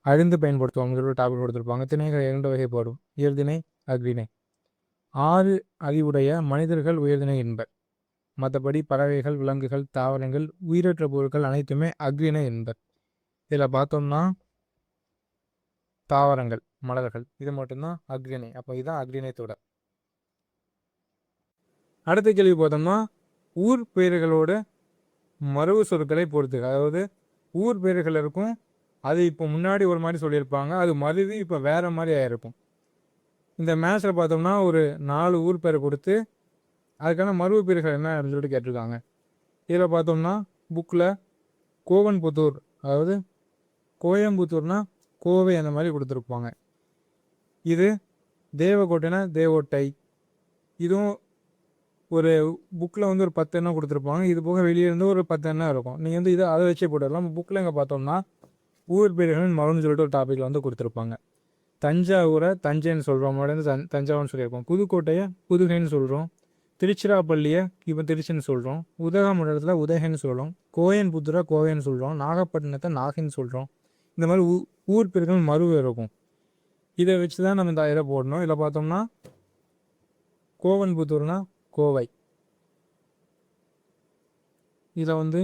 அறிந்து பயன்படுத்துவோம் சொல்லிட்டு டாபிக் கொடுத்துருப்பாங்க. திணைகள் 2 வகைப்படும், உயர்திணை, அக்ரிணை. 6 அறிவுடைய மனிதர்கள் உயர்திணை என்பர். மற்றபடி பறவைகள், விலங்குகள், தாவரங்கள், உயிரற்ற பொருட்கள் அனைத்துமே அக்ரிணை என்பர். இதில் பார்த்தோம்னா தாவரங்கள், மலர்கள், இது மட்டும்தான் அக்ரிணை. அப்போ இதுதான் அக்ரிணை தொடர். அடுத்த கேள்வி பார்த்தோம்னா, ஊர் பெயர்களோட மரபு சொற்களை பொறுத்து. அதாவது ஊர் பெயர்கள் இருக்கும், அது இப்போ முன்னாடி ஒரு மாதிரி சொல்லியிருப்பாங்க, அது மருவி இப்போ வேற மாதிரி ஆயிருக்கும். இந்த மேட்ச்சில் பார்த்தோம்னா ஒரு 4 ஊர் பேரை கொடுத்து அதுக்கான மருவு பேர்கள் என்ன அப்படின்னு சொல்லிட்டு கேட்டிருக்காங்க. இதில் பார்த்தோம்னா புக்கில் கோவன்புத்தூர், அதாவது கோயம்புத்தூர்னா கோவை அந்த மாதிரி கொடுத்துருப்பாங்க. இது தேவக்கோட்டைனா தேவோட்டை. இதுவும் ஒரு புக்கில் வந்து ஒரு 10 எண்ணம் கொடுத்துருப்பாங்க. இது போக வெளியே இருந்து ஒரு 10 எண்ணம் இருக்கும். நீங்கள் வந்து இதை அதை வச்சே போட்டுடலாம். புக்கில் எங்கே பார்த்தோம்னா ஊர் பேர்கள் மருன்னு சொல்லிட்டு ஒரு டாப்பிக்கில் வந்து கொடுத்துருப்பாங்க. தஞ்சாவூரை தஞ்சைன்னு சொல்கிறோம், முன்னாடி தஞ்சாவூர்னு சொல்லியிருப்போம். புதுக்கோட்டையை புதுகைன்னு சொல்கிறோம். திருச்சிராப்பள்ளியை இப்போ திருச்சின்னு சொல்கிறோம். உதகமண்டலத்தில் உதகைன்னு சொல்கிறோம். கோயம்புத்தூரை கோவைன்னு சொல்கிறோம். நாகப்பட்டினத்தை நாகைன்னு சொல்கிறோம். இந்த மாதிரி ஊர் பேர்கள் மருவு இருக்கும். இதை வச்சு தான் நம்ம இந்த இதை போடணும். இதில் பார்த்தோம்னா கோவன்புத்தூர்னா கோவை. இதில் வந்து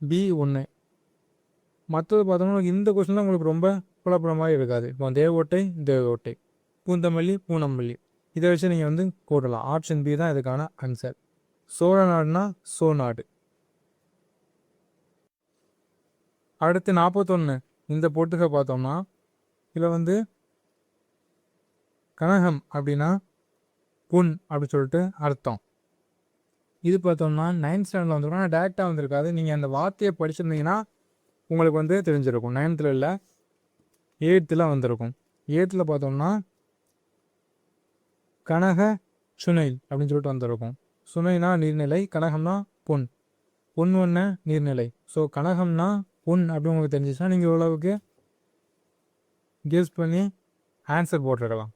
B1. மற்றது பார்த்தோம்னா இந்த கொஸ்டின் தான் உங்களுக்கு ரொம்ப குழப்பமாக இருக்காது. இப்போ தேவோட்டை தேவோட்டை, பூந்தமல்லி பூனமல்லி, இதை வச்சு நீங்கள் வந்து போடலாம். ஆப்ஷன் பி தான் இதுக்கான ஆன்சர். சோழ நாடுனா சோநாடு. அடுத்து 41 இந்த போட்டுக்க பார்த்தோம்னா இதில் வந்து கனகம் அப்படின்னா புண் அப்படின்னு சொல்லிட்டு அர்த்தம். இது பார்த்தோம்னா 9th ஸ்டாண்டர்டில் வந்துருக்கும். ஆனால் டேரெக்டாக வந்திருக்காது. நீங்கள் அந்த வார்த்தையை படிச்சிருந்தீங்கன்னா உங்களுக்கு வந்து தெரிஞ்சிருக்கும். 9th இல்லை 8th வந்திருக்கும். 8th பார்த்தோம்னா கனக சுனை அப்படின்னு சொல்லிட்டு வந்திருக்கும். சுனைனா நீர்நிலை, கனகம்னா பொன். பொன் ஒன்று நீர்நிலை. ஸோ கனகம்னா பொன் அப்படின்னு உங்களுக்கு தெரிஞ்சிச்சுன்னா நீங்கள் ஓரளவுக்கு கெஸ் பண்ணி ஆன்சர் போட்டுருக்கலாம்.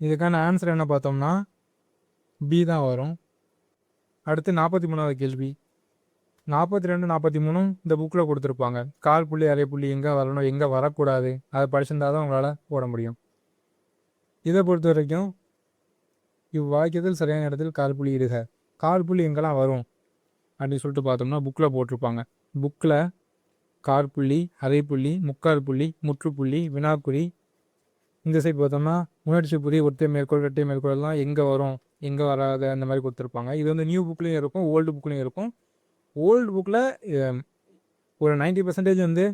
இதுக்கான ஆன்சர் என்ன பார்த்தோம்னா பி தான் வரும். அடுத்து 43வது கேள்வி. 42 43 இந்த புக்கில் கொடுத்துருப்பாங்க. கால் புள்ளி அரை புள்ளி எங்கே வரணும் எங்கே வரக்கூடாது அதை படிச்சிருந்தா தான் உங்களால் போட முடியும். இதை பொறுத்த வரைக்கும் இவ்வாக்கியத்தில் சரியான இடத்தில் கால் புள்ளி இடுக. கால் புள்ளி எங்கெல்லாம் வரும் அப்படின்னு சொல்லிட்டு பார்த்தோம்னா புக்கில் போட்டிருப்பாங்க. புக்கில் காற்புள்ளி, அரைப்புள்ளி, முக்கால் புள்ளி, முற்றுப்புள்ளி, வினாக்குறி, இந்த சைட் பார்த்தோம்னா உணர்ச்சி புரி, ஒற்றை மேற்கோள், இரட்டை மேற்கோள்லாம் எங்கே வரும் எங்கே வராத அந்த மாதிரி கொடுத்துருப்பாங்க. இது வந்து நியூ புக்லேயும் இருக்கும், ஓல்டு புக்லேயும் இருக்கும். ஓல்டு புக்கில் ஒரு 90% வந்து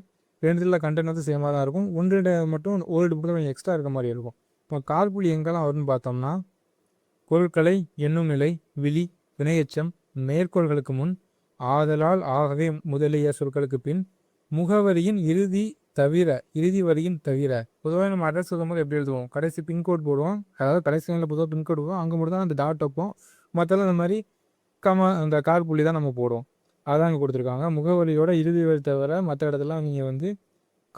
ரெண்டுத்தில் கண்டென்ட் வந்து சேமாக தான் இருக்கும். 1-2 மட்டும் ஓல்டு புக்கில் கொஞ்சம் எக்ஸ்ட்ரா இருக்க மாதிரி இருக்கும். இப்போ கால்புள்ளி எங்கெல்லாம் வரும்னு பார்த்தோம்னா பொருட்களை எண்ணும் நிலை, விழி, வினையெச்சம், மேற்கோள்களுக்கு முன், ஆதலால், ஆகவே முதலிய சொற்களுக்கு பின், முகவரியின் இறுதி வரியின் தவிர. பொதுவாக நம்ம அட்ரஸ் சொல்லும்போது எப்படி எழுதுவோம்? கடைசி பின்கோட் போடுவோம். அதாவது கடைசி பொதுவாக பின்கோட் போடுவோம். அங்கே மட்டும் தான் அந்த டாட் வைப்போம். மற்றெல்லாம் இந்த மாதிரி அந்த கால்புள்ளி தான் நம்ம போடுவோம். அதான் அங்கே கொடுத்துருக்காங்க. முகவரியோட இறுதி வரி தவிர மற்ற இடத்துலாம் நீங்கள் வந்து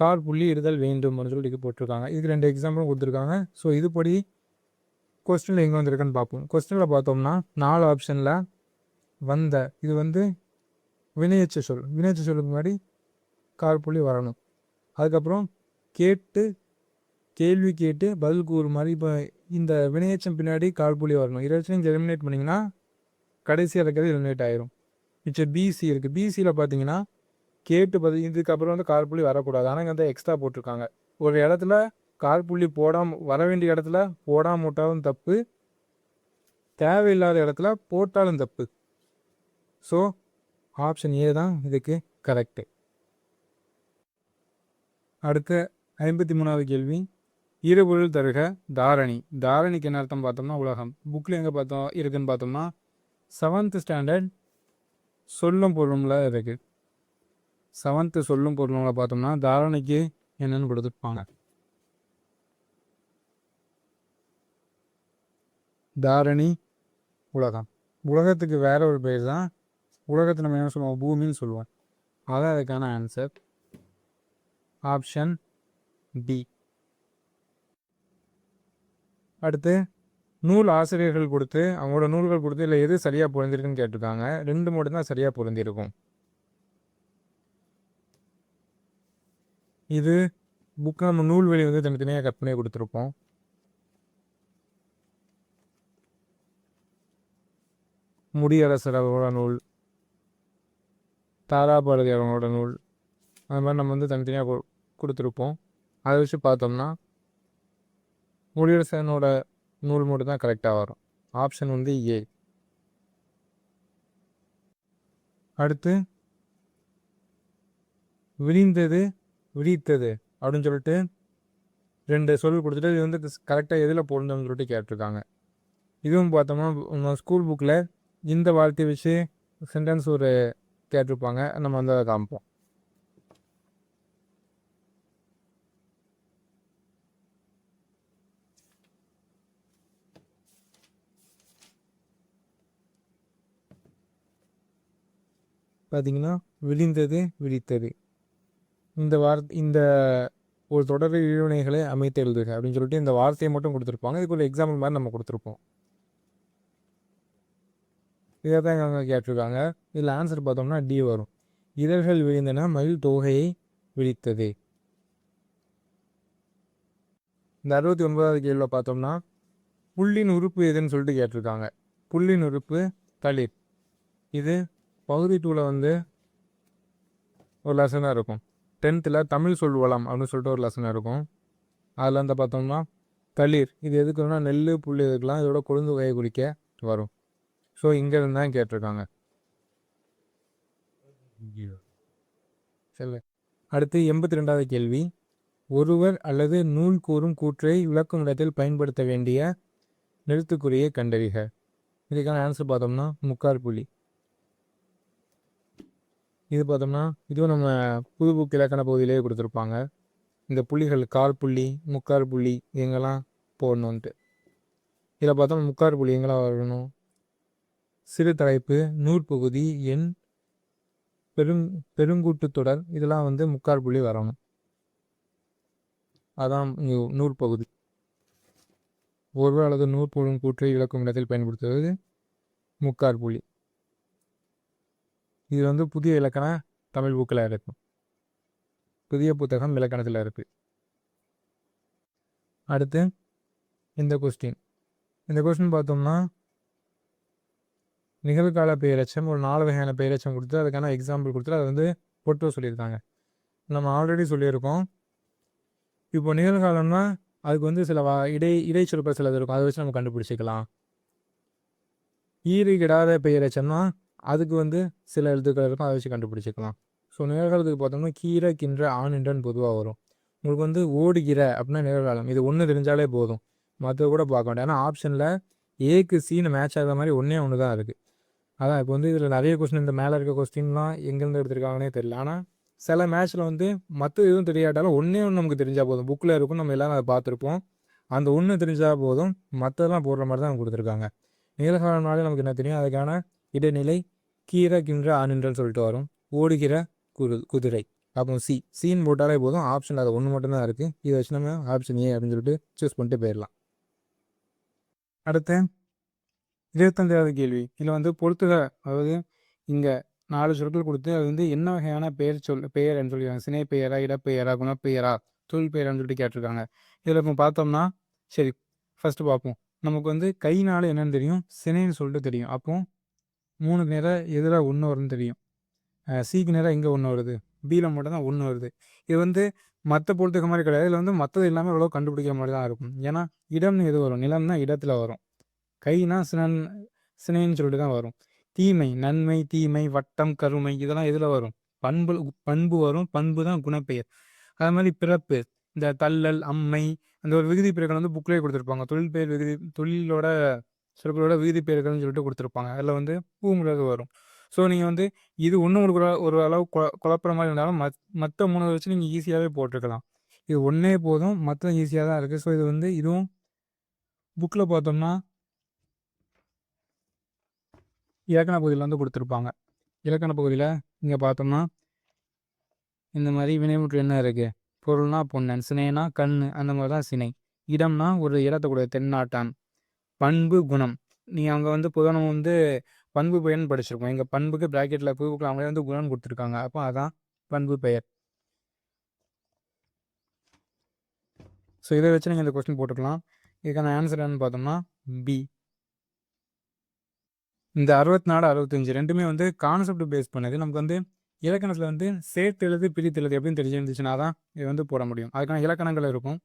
கால்புள்ளி இடுதல் வேண்டும் அப்படின்னு சொல்லிட்டு போட்டிருக்காங்க. இதுக்கு 2 எக்ஸாம்பிளும் கொடுத்துருக்காங்க. ஸோ இதுபடி கொஸ்டினில் எங்கே வந்திருக்குன்னு பார்ப்போம். கொஸ்டினில் பார்த்தோம்னா 4 ஆப்ஷனில் வந்த இது வந்து வினையச்ச சொல். வினையச்ச சொல்லுக்கு முன்னாடி கால்புள்ளி வரணும். அதுக்கப்புறம் கேள்வி கேட்டு பதில் கூறு மாதிரி. இப்போ இந்த வினையச்சம் பின்னாடி கால்புள்ளி வரணும். இதை வச்சு நீங்கள் எலிமினேட் பண்ணிங்கன்னா கடைசியாக இருக்கிறது எலிமினேட் ஆயிரும். மிச்சம் பிசி இருக்குது. பிசியில் பார்த்தீங்கன்னா கேட்டு பதில், இதுக்கப்புறம் வந்து கால்புள்ளி வரக்கூடாது. ஆனால் இங்கே வந்து எக்ஸ்ட்ரா போட்டிருக்காங்க. ஒரு இடத்துல கால்புள்ளி போடாமல் வர வேண்டிய இடத்துல போடாமல் விட்டாலும் தப்பு, தேவையில்லாத இடத்துல போட்டாலும் தப்பு. ஸோ ஆப்ஷன் ஏ தான் இதுக்கு கரெக்டு. அடுத்த 53வது கேள்வி. இருபொருள் தருக தாரணி. தாரணிக்கு என்ன அர்த்தம் பார்த்தோம்னா உலகம். புக்கில் எங்கே பார்த்தோம் இருக்குன்னு பார்த்தோம்னா 7th ஸ்டாண்டர்ட் சொல்லும் பொருளும்ல இருக்குது. 7th சொல்லும் பொருளும்ல பார்த்தோம்னா தாரணிக்கு என்னன்னு கொடுத்துருப்பாங்க. தாரணி உலகம். உலகத்துக்கு வேற ஒரு பேர் தான். உலகத்தை நம்ம என்ன சொல்லுவோம்? பூமின்னு சொல்லுவோம். அதான் அதுக்கான ஆன்சர். Option B. அடுத்து நூல் ஆசிரியர்கள் கொடுத்து அவங்களோட நூல்கள் கொடுத்து இல்லை எது சரியாக பொருந்திருக்குன்னு கேட்டிருக்காங்க. 2 மட்டும் தான் சரியாக பொருந்திருக்கும். இது புக்கு நம்ம நூல்வெளி வந்து தனித்தனியாக கட் பண்ணி கொடுத்துருப்போம். முடியரசர் அவரோட நூல், தாராபாரதி அவங்களோட நூல், அது மாதிரி நம்ம வந்து தனித்தனியாக கொடுத்துருப்போம். அதை வச்சு பார்த்தோம்னா முடியரசனோட நூல் மட்டும் தான் கரெக்டாக வரும். ஆப்ஷன் வந்து ஏ. அடுத்து விரிந்தது விரித்தது அப்படின்னு சொல்லிட்டு 2 சொல் கொடுத்துட்டு இது வந்து கரெக்டாக எதில் போடணும்னு சொல்லிட்டு கேட்டிருக்காங்க. இதுவும் பார்த்தோம்னா நம்ம ஸ்கூல் புக்கில் இந்த வார்த்தையை வச்சு சென்டென்ஸ் ஒரு கேட்டிருப்பாங்க. நம்ம வந்து அதை காமிப்போம். பார்த்தீங்கன்னா விழிந்தது விழித்தது இந்த இந்த ஒரு தொடர் இழுவினைகளை அமைத்து எழுதுக அப்படின்னு சொல்லிட்டு இந்த வார்த்தையை மட்டும் கொடுத்துருப்பாங்க. இதுக்கு ஒரு எக்ஸாம்பிள் மாதிரி நம்ம கொடுத்துருப்போம். இதை தான் இங்கே கேட்டிருக்காங்க. இதில் ஆன்சர் பார்த்தோம்னா டி வரும். இதழ்கள் விழுந்தன மயில் தொகையை விழித்தது. இந்த 69வது கேள்வியில் பார்த்தோம்னா புள்ளின் உறுப்பு எதுன்னு சொல்லிட்டு கேட்டிருக்காங்க. புள்ளின் உறுப்பு தளிர். இது பகுதி 2ல் வந்து ஒரு லெசனாக இருக்கும். 10th தமிழ் சொல்வளம் அப்படின்னு சொல்லிட்டு ஒரு லெசனாக இருக்கும். அதில் வந்து பார்த்தோம்னா தளிர் இது எதுக்குன்னா நெல் புள்ளி இதுக்கெல்லாம் இதோட கொழுந்து வகையை குறிக்க வரும். ஸோ இங்கேருந்து தான் கேட்டிருக்காங்க. சரி, அடுத்து 82வது கேள்வி. ஒருவர் அல்லது நூல் கூறும் கூற்றை விளக்கும் இடத்தில் பயன்படுத்த வேண்டிய நிறுத்துக்குறியை கண்டறிக. இதுக்கான ஆன்சர் பார்த்தோம்னா முக்கார் புள்ளி. இது பார்த்தோம்னா இதுவும் நம்ம புது புக் இலக்கண பகுதியிலேயே கொடுத்துருப்பாங்க. இந்த புள்ளிகள் கால் புள்ளி முக்கார் புள்ளி எங்கெல்லாம் போடணுன்ட்டு. இதில் பார்த்தோம்னா முக்கார் புள்ளி எங்கெல்லாம் வரணும்? சிறு தலைப்பு, நூற்பகுதி, எண், பெருங்கூட்டுத்தொடர் இதெல்லாம் வந்து முக்கார் புள்ளி வரணும். அதான் நூற்பகுதி. ஒருவர் அல்லது நூற்பொருளும் கூற்றை விளக்கும் இடத்தில் பயன்படுத்துவது முக்கார் புள்ளி. இது வந்து புதிய இலக்கண தமிழ் புக்கில் இருக்கும். புதிய புத்தகம் இலக்கணத்தில் இருக்கு. அடுத்து இந்த கொஸ்டின் பார்த்தோம்னா நிகழ்கால பெயரச்சம் ஒரு 4 வகையான பெயரச்சம் கொடுத்து அதுக்கான எக்ஸாம்பிள் கொடுத்து அதை வந்து போட்டு சொல்லியிருக்காங்க. நம்ம ஆல்ரெடி சொல்லியிருக்கோம். இப்போ நிகழ்காலம்னா அதுக்கு வந்து சில இடைச்சொற்ப சிலது இருக்கும். அதை வச்சு நம்ம கண்டுபிடிச்சிக்கலாம். ஈறுகிடாத பெயரச்சம்னா அதுக்கு வந்து சில எழுத்துக்கள் இருக்கும். அதை வச்சு கண்டுபிடிச்சிக்கலாம். ஸோ நிகழ்காலத்துக்கு பார்த்தோம்னா கீரை, கின்ற, ஆண், என்றன்னு பொதுவாக வரும். உங்களுக்கு வந்து ஓடுகிற அப்படின்னா நிகழ்காலம். இது ஒன்று தெரிஞ்சாலே போதும், மற்ற கூட பார்க்க வேண்டாம். ஏன்னா ஆப்ஷனில் ஏக்கு சீனு மேட்ச் ஆகிற மாதிரி ஒன்று தான் இருக்குது. அதான் இப்போ வந்து இதில் நிறைய கொஸ்டின் இந்த மேலே இருக்க கொஸ்டின்லாம் எங்கேருந்து எடுத்திருக்காங்கன்னே தெரியல. ஆனால் சில மேட்ச்சில் வந்து மற்ற எதுவும் தெரியாட்டாலும் ஒன்று நமக்கு தெரிஞ்சால் போதும். புக்கில் இருக்கும், நம்ம எல்லோரும் அதை பார்த்துருப்போம். அந்த ஒன்று தெரிஞ்சால் போதும், மற்றதெல்லாம் போடுற மாதிரி தான் கொடுத்துருக்காங்க. நிகழ்காலம்னாலே நமக்கு என்ன தெரியும்? அதுக்கான இடைநிலை கீரை, கின்ற, ஆணின்றன்னு சொல்லிட்டு வரும். ஓடுகிற குதிரை. அப்போ சீன் போட்டாலே போதும். ஆப்ஷன் அது ஒன்று மட்டும்தான் இருக்குது. இதை வச்சு நம்ம ஆப்ஷன் ஏ அப்படின்னு சொல்லிட்டு சூஸ் பண்ணிட்டு போயிடலாம். அடுத்து 25வது கேள்வி. இதில் வந்து பொறுத்துக, அதாவது இங்கே 4 சொற்கள் கொடுத்து அது வந்து என்ன வகையான பெயர் பெயர்ன்னு சொல்லியிருக்காங்க. சினை பெயரா, இடப்பெயரா, குணப்பெயரா, தொழில் பெயரான்னு சொல்லிட்டு கேட்டிருக்காங்க. இதில் இப்போ பார்த்தோம்னா சரி ஃபஸ்ட்டு பார்ப்போம். நமக்கு வந்து கைனால என்னன்னு தெரியும்? சினைன்னு சொல்லிட்டு தெரியும். அப்போ 3 நேரம் எதிராக 1 வரும்னு தெரியும். சிக்கு நேரம் இங்கே 1 வருது, பியில் மட்டும் தான் 1 வருது. இது வந்து மற்ற பொறுத்துக்க மாதிரி கிடையாது. இதில் வந்து மற்றது எல்லாமே எவ்வளோ கண்டுபிடிக்கிற மாதிரி தான் இருக்கும். ஏன்னா இடம்னு எது வரும்? நிலம்னா இடத்துல வரும். கைனா சினைன்னு சொல்லிட்டு தான் வரும். தீமை, நன்மை, தீமை, வட்டம், கருமை இதெல்லாம் எதில் வரும்? பண்பு வரும். பண்பு தான் குணப்பெயர். அது மாதிரி பிறப்பு, இந்த தள்ளல், அம்மை, அந்த ஒரு விகுதி பெயர்கள் வந்து புக்லேயே கொடுத்துருப்பாங்க. தொழிலோட சொற்களோட விகுதி பெயர்கள்னு சொல்லிட்டு கொடுத்துருப்பாங்க. அதில் வந்து பூங்கிறது வரும். ஸோ நீங்கள் வந்து இது ஒன்றும் ஒரு அளவு குழப்புற மாதிரி இருந்தாலும் மற்ற 3 வச்சு நீங்கள் ஈஸியாகவே போட்டிருக்கலாம். இது ஒன்றே போதும், மற்ற ஈஸியாக தான் இருக்குது. ஸோ இது வந்து இதுவும் புக்கில் பார்த்தோம்னா இலக்கண பகுதியில் வந்து கொடுத்துருப்பாங்க. இலக்கண பகுதியில் இங்கே பார்த்தோம்னா இந்த மாதிரி வினைமுற்று என்ன இருக்குது? பொருள்னா பொன்னன், சினைனா கண், அந்த மாதிரி தான் சினை. இடம்னா ஒரு இடத்த கூட தென்னாட்டான். பண்பு, குணம். நீங்கள் அங்கே வந்து பொதுவாக நம்ம வந்து பண்பு பெயர்னு படிச்சிருக்கோம். எங்கள் பண்புக்கு ப்ராக்கெட்டில் புதுப்புக்கில் அவங்களே வந்து குணம் கொடுத்துருக்காங்க. அப்போ அதான் பண்பு பெயர். ஸோ இதை வச்சு நீங்கள் இந்த கொஸ்டின் போட்டுக்கலாம். இதுக்கான ஆன்சர் என்னன்னு பார்த்தோம்னா பி. இந்த 64, 65 ரெண்டுமே வந்து கான்செப்ட் பேஸ் பண்ணது. நமக்கு வந்து இலக்கணத்தில் வந்து சேர்த்து எழுது பிரித்து எழுது எப்படின்னு தெரிஞ்சிருந்துச்சுன்னா தான் இது வந்து போட முடியும். அதுக்கான இலக்கணங்கள் இருக்கும்.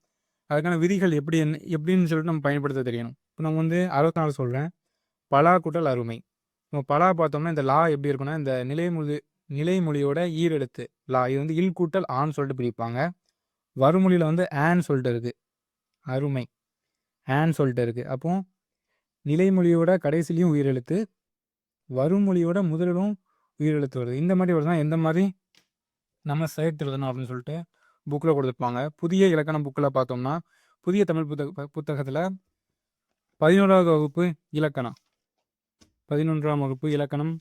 அதுக்கான விதிகள் எப்படின்னு சொல்லிட்டு நம்ம பயன்படுத்த தெரியணும். இப்போ நம்ம வந்து 64 சொல்கிறேன். பலா கூட்டல் அருமை. நம்ம பலா பார்த்தோம்னா இந்த லா எப்படி இருக்குன்னா இந்த நிலைமொழியோட ஈரெழுத்து லா. இது வந்து இல் கூட்டல் ஆன்னு சொல்லிட்டு பிரிப்பாங்க. வறுமொழியில் வந்து ஆன்னு சொல்லிட்டு இருக்குது. அருமை ஆன்னு சொல்லிட்டு இருக்குது. அப்போ நிலைமொழியோட கடைசிலையும் உயிரெழுத்து, வருமொழியோட முதலும் உயிரெழுத்து வருது. இந்த மாதிரி வருதுன்னா எந்த மாதிரி நம்ம சேர்த்து எழுதணும் அப்படின்னு சொல்லிட்டு புக்கில் கொடுத்துருப்பாங்க. புதிய இலக்கணம் புக்கில் பார்த்தோம்னா புதிய தமிழ் புத்தகத்தில் 11வது வகுப்பு இலக்கணம் 11ஆம் வகுப்பு இலக்கணம்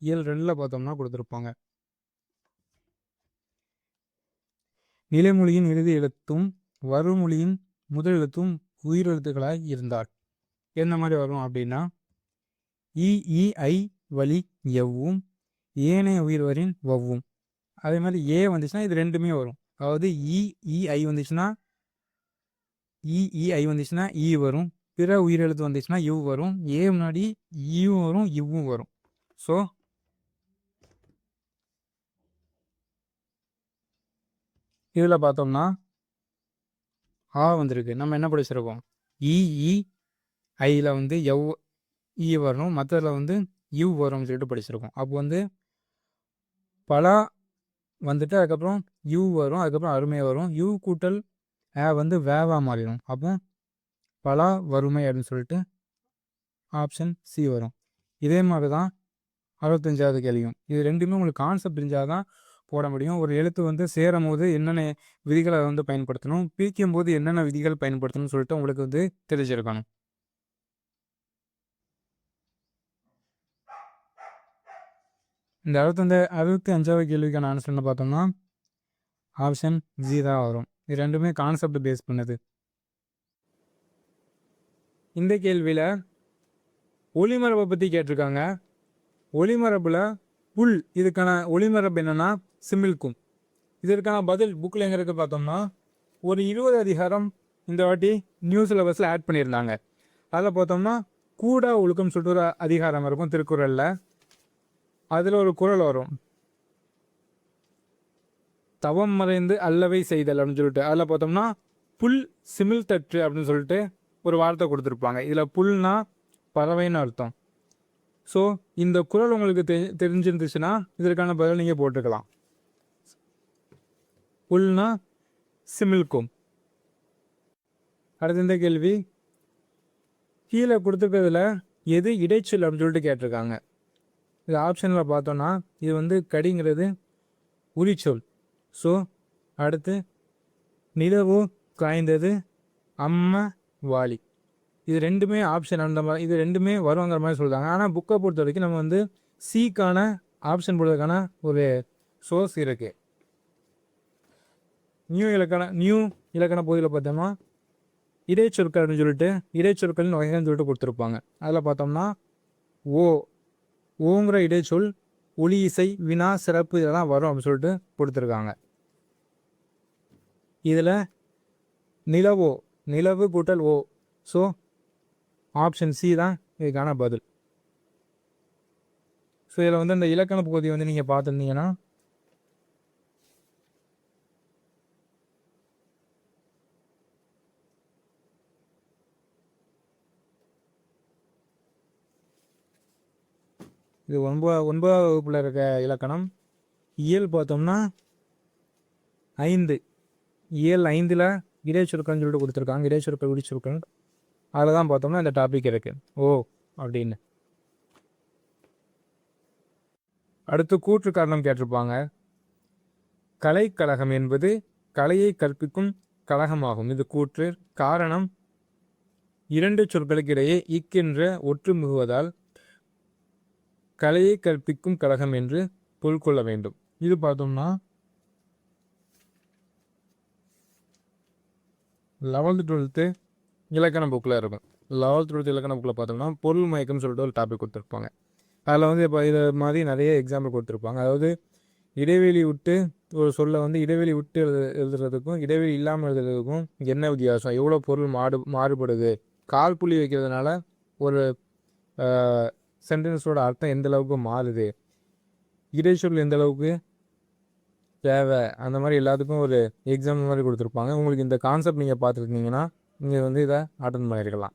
இயல் 2ல் பார்த்தோம்னா கொடுத்துருப்பாங்க. நிலைமொழியின் இறுதி எழுத்தும் வருமொழியின் முதல் எழுத்தும் உயிரெழுத்துக்களாய் இருந்தால் எந்த மாதிரி வரும் அப்படின்னா இ வழி எவ்வும் ஏனைய உயிர்வரின் வவ்வும். அதே மாதிரி ஏ வந்துச்சுன்னா இது ரெண்டுமே வரும். அதாவது இ வந்துச்சுன்னா ஈ வரும். பிற உயிரெழுத்து வந்துச்சுன்னா இவ் வரும். ஏ முன்னாடி ஈவும் வரும், இவ்வும் வரும். ஸோ இதில் பார்த்தோம்னா ஆ வந்திருக்கு. நம்ம என்ன படிச்சிருக்கோம்? ஐயில் வந்து எவ் ஈ வரணும், மற்றதில் வந்து இவ் வரும்னு சொல்லிட்டு படிச்சிருக்கோம். அப்போ வந்து பலா வந்துட்டு அதுக்கப்புறம் யூ வரும், அதுக்கப்புறம் அருமை வரும். யூ கூட்டல் வந்து வேவா மாறிடும். அப்போ பலா வறுமை அப்படின்னு சொல்லிட்டு ஆப்ஷன் சி வரும். இதே மாதிரி தான் 65வது கேள்வியும். இது ரெண்டுமே உங்களுக்கு கான்செப்ட் தெரிஞ்சால் தான் போட முடியும். ஒரு எழுத்து வந்து சேரும் போது என்னென்ன விதிகளை வந்து பயன்படுத்தணும், பிரிக்கும் போது என்னென்ன விதிகள் பயன்படுத்தணும்னு சொல்லிட்டு உங்களுக்கு வந்து தெரிஞ்சிருக்கணும். இந்த 65வது கேள்விக்கான ஆன்சர் என்ன பார்த்தோம்னா ஆப்ஷன் ஜி தான் வரும். இது ரெண்டுமே கான்செப்ட் பேஸ் பண்ணுது. இந்த கேள்வியில் ஒளிமரபை பற்றி கேட்டிருக்காங்க. ஒளிமரபில் புல் இதுக்கான ஒளிமரபு என்னென்னா சிமிழ்க்கும். இதற்கான பதில் புக்கில் எங்கே இருக்குது பார்த்தோம்னா ஒரு 20 அதிகாரம் இந்த வாட்டி நியூ சிலபஸில் ஆட் பண்ணியிருந்தாங்க. அதில் பார்த்தோம்னா கூடா ஒழுக்கம் சொல்லிட்டு ஒரு அதிகாரம் இருக்கும் திருக்குறளில். அதில் ஒரு குறள் வரும், தவம் மறைந்து அல்லவை செய்தல் அப்படின்னு சொல்லிட்டு. அதில் பார்த்தோம்னா புல் சிமிழ் தற்று அப்படின்னு சொல்லிட்டு ஒரு வார்த்தை கொடுத்துருப்பாங்க. இதில் புல்னா பறவைன்னு அர்த்தம். ஸோ இந்த குறள் உங்களுக்கு தெரிஞ்சிருந்துச்சுன்னா இதற்கான பதில் நீங்கள் போட்டுக்கலாம். புல்னா சிமிழ்க்கும். அடுத்த இந்த கேள்வி கீழே கொடுத்துருக்கிறதுல எது இடைச்சொல் அப்படின்னு சொல்லிட்டு கேட்டிருக்காங்க. இது ஆப்ஷனில் பார்த்தோன்னா இது வந்து கடிங்கிறது உரிச்சொல். ஸோ அடுத்து நிலவு காய்ந்தது அம்மா வாலி. இது ரெண்டுமே ஆப்ஷன் அந்த மாதிரி இது ரெண்டுமே வருவாங்கிற மாதிரி சொல்கிறாங்க. ஆனால் புக்கை பொறுத்த வரைக்கும் நம்ம வந்து சிக்கான ஆப்ஷன் போடுறதுக்கான ஒரு சோர்ஸ் இருக்குது. நியூ இலக்கண பகுதியில் பார்த்தோம்னா இடைச்சொற்கள் அப்படின்னு சொல்லிட்டு இடைச்சொற்கள்னு வகைன்னு சொல்லிட்டு கொடுத்துருப்பாங்க. அதில் பார்த்தோம்னா ஓங்கிற இடைச்சொல் ஒளி இசை வினா சிறப்பு இதெல்லாம் வரும் அப்படின்னு சொல்லிட்டு கொடுத்துருக்காங்க. இதில் நிலவு கூட்டல் ஓ. ஸோ ஆப்ஷன் சி தான் இதுக்கான பதில். ஸோ இதில் வந்து இந்த இலக்கண பகுதி வந்து நீங்கள் பார்த்துருந்தீங்கன்னா இது 9வது வகுப்பில் இருக்க இலக்கணம். இயல் பார்த்தோம்னா 5. இயல் 5ல் இடைச்சொற்கள்னு சொல்லிட்டு கொடுத்துருக்காங்க. இடைச்சொற்கள் விடிச்சொற்கள் அதில் தான் பார்த்தோம்னா இந்த டாபிக் இருக்குது ஓ அப்படின்னு. அடுத்து கூற்று காரணம் கேட்டிருப்பாங்க. கலைக்கழகம் என்பது கலையை கற்பிக்கும் கழகமாகும். இது கூற்று. காரணம் 2 சொற்களுக்கு இடையே இக்கென்ற ஒற்று மிகுவதால் கலையை கற்பிக்கும் கழகம் என்று பொருள் கொள்ள வேண்டும். இது பார்த்தோம்னா 11th 12th இலக்கண புக்கில் இருக்கும். 11th 12th இலக்கண புக்கில் பார்த்தோம்னா பொருள் மயக்கம்னு சொல்லிட்டு ஒரு டாபிக் கொடுத்துருப்பாங்க. அதில் வந்து இப்போ இது மாதிரி நிறைய எக்ஸாம்பிள் கொடுத்துருப்பாங்க. அதாவது இடைவெளி விட்டு ஒரு சொல்லை வந்து இடைவெளி விட்டு எழுதுறதுக்கும் இடைவெளி இல்லாமல் எழுதுறதுக்கும் என்ன வித்தியாசம், எவ்வளோ பொருள் மாறுபடுது, கால் புள்ளி வைக்கிறதுனால ஒரு சென்டென்ஸோட அர்த்தம் எந்த அளவுக்கு மாறுது, இடைச்சொல் எந்த அளவுக்கு தேவை, அந்த மாதிரி எல்லாத்துக்கும் ஒரு எக்ஸாம்பிள் மாதிரி கொடுத்துருப்பாங்க. உங்களுக்கு இந்த கான்செப்ட் நீங்கள் பார்த்துருந்தீங்கன்னா நீங்கள் வந்து இதை அட்டன் பண்ணியிருக்கலாம்.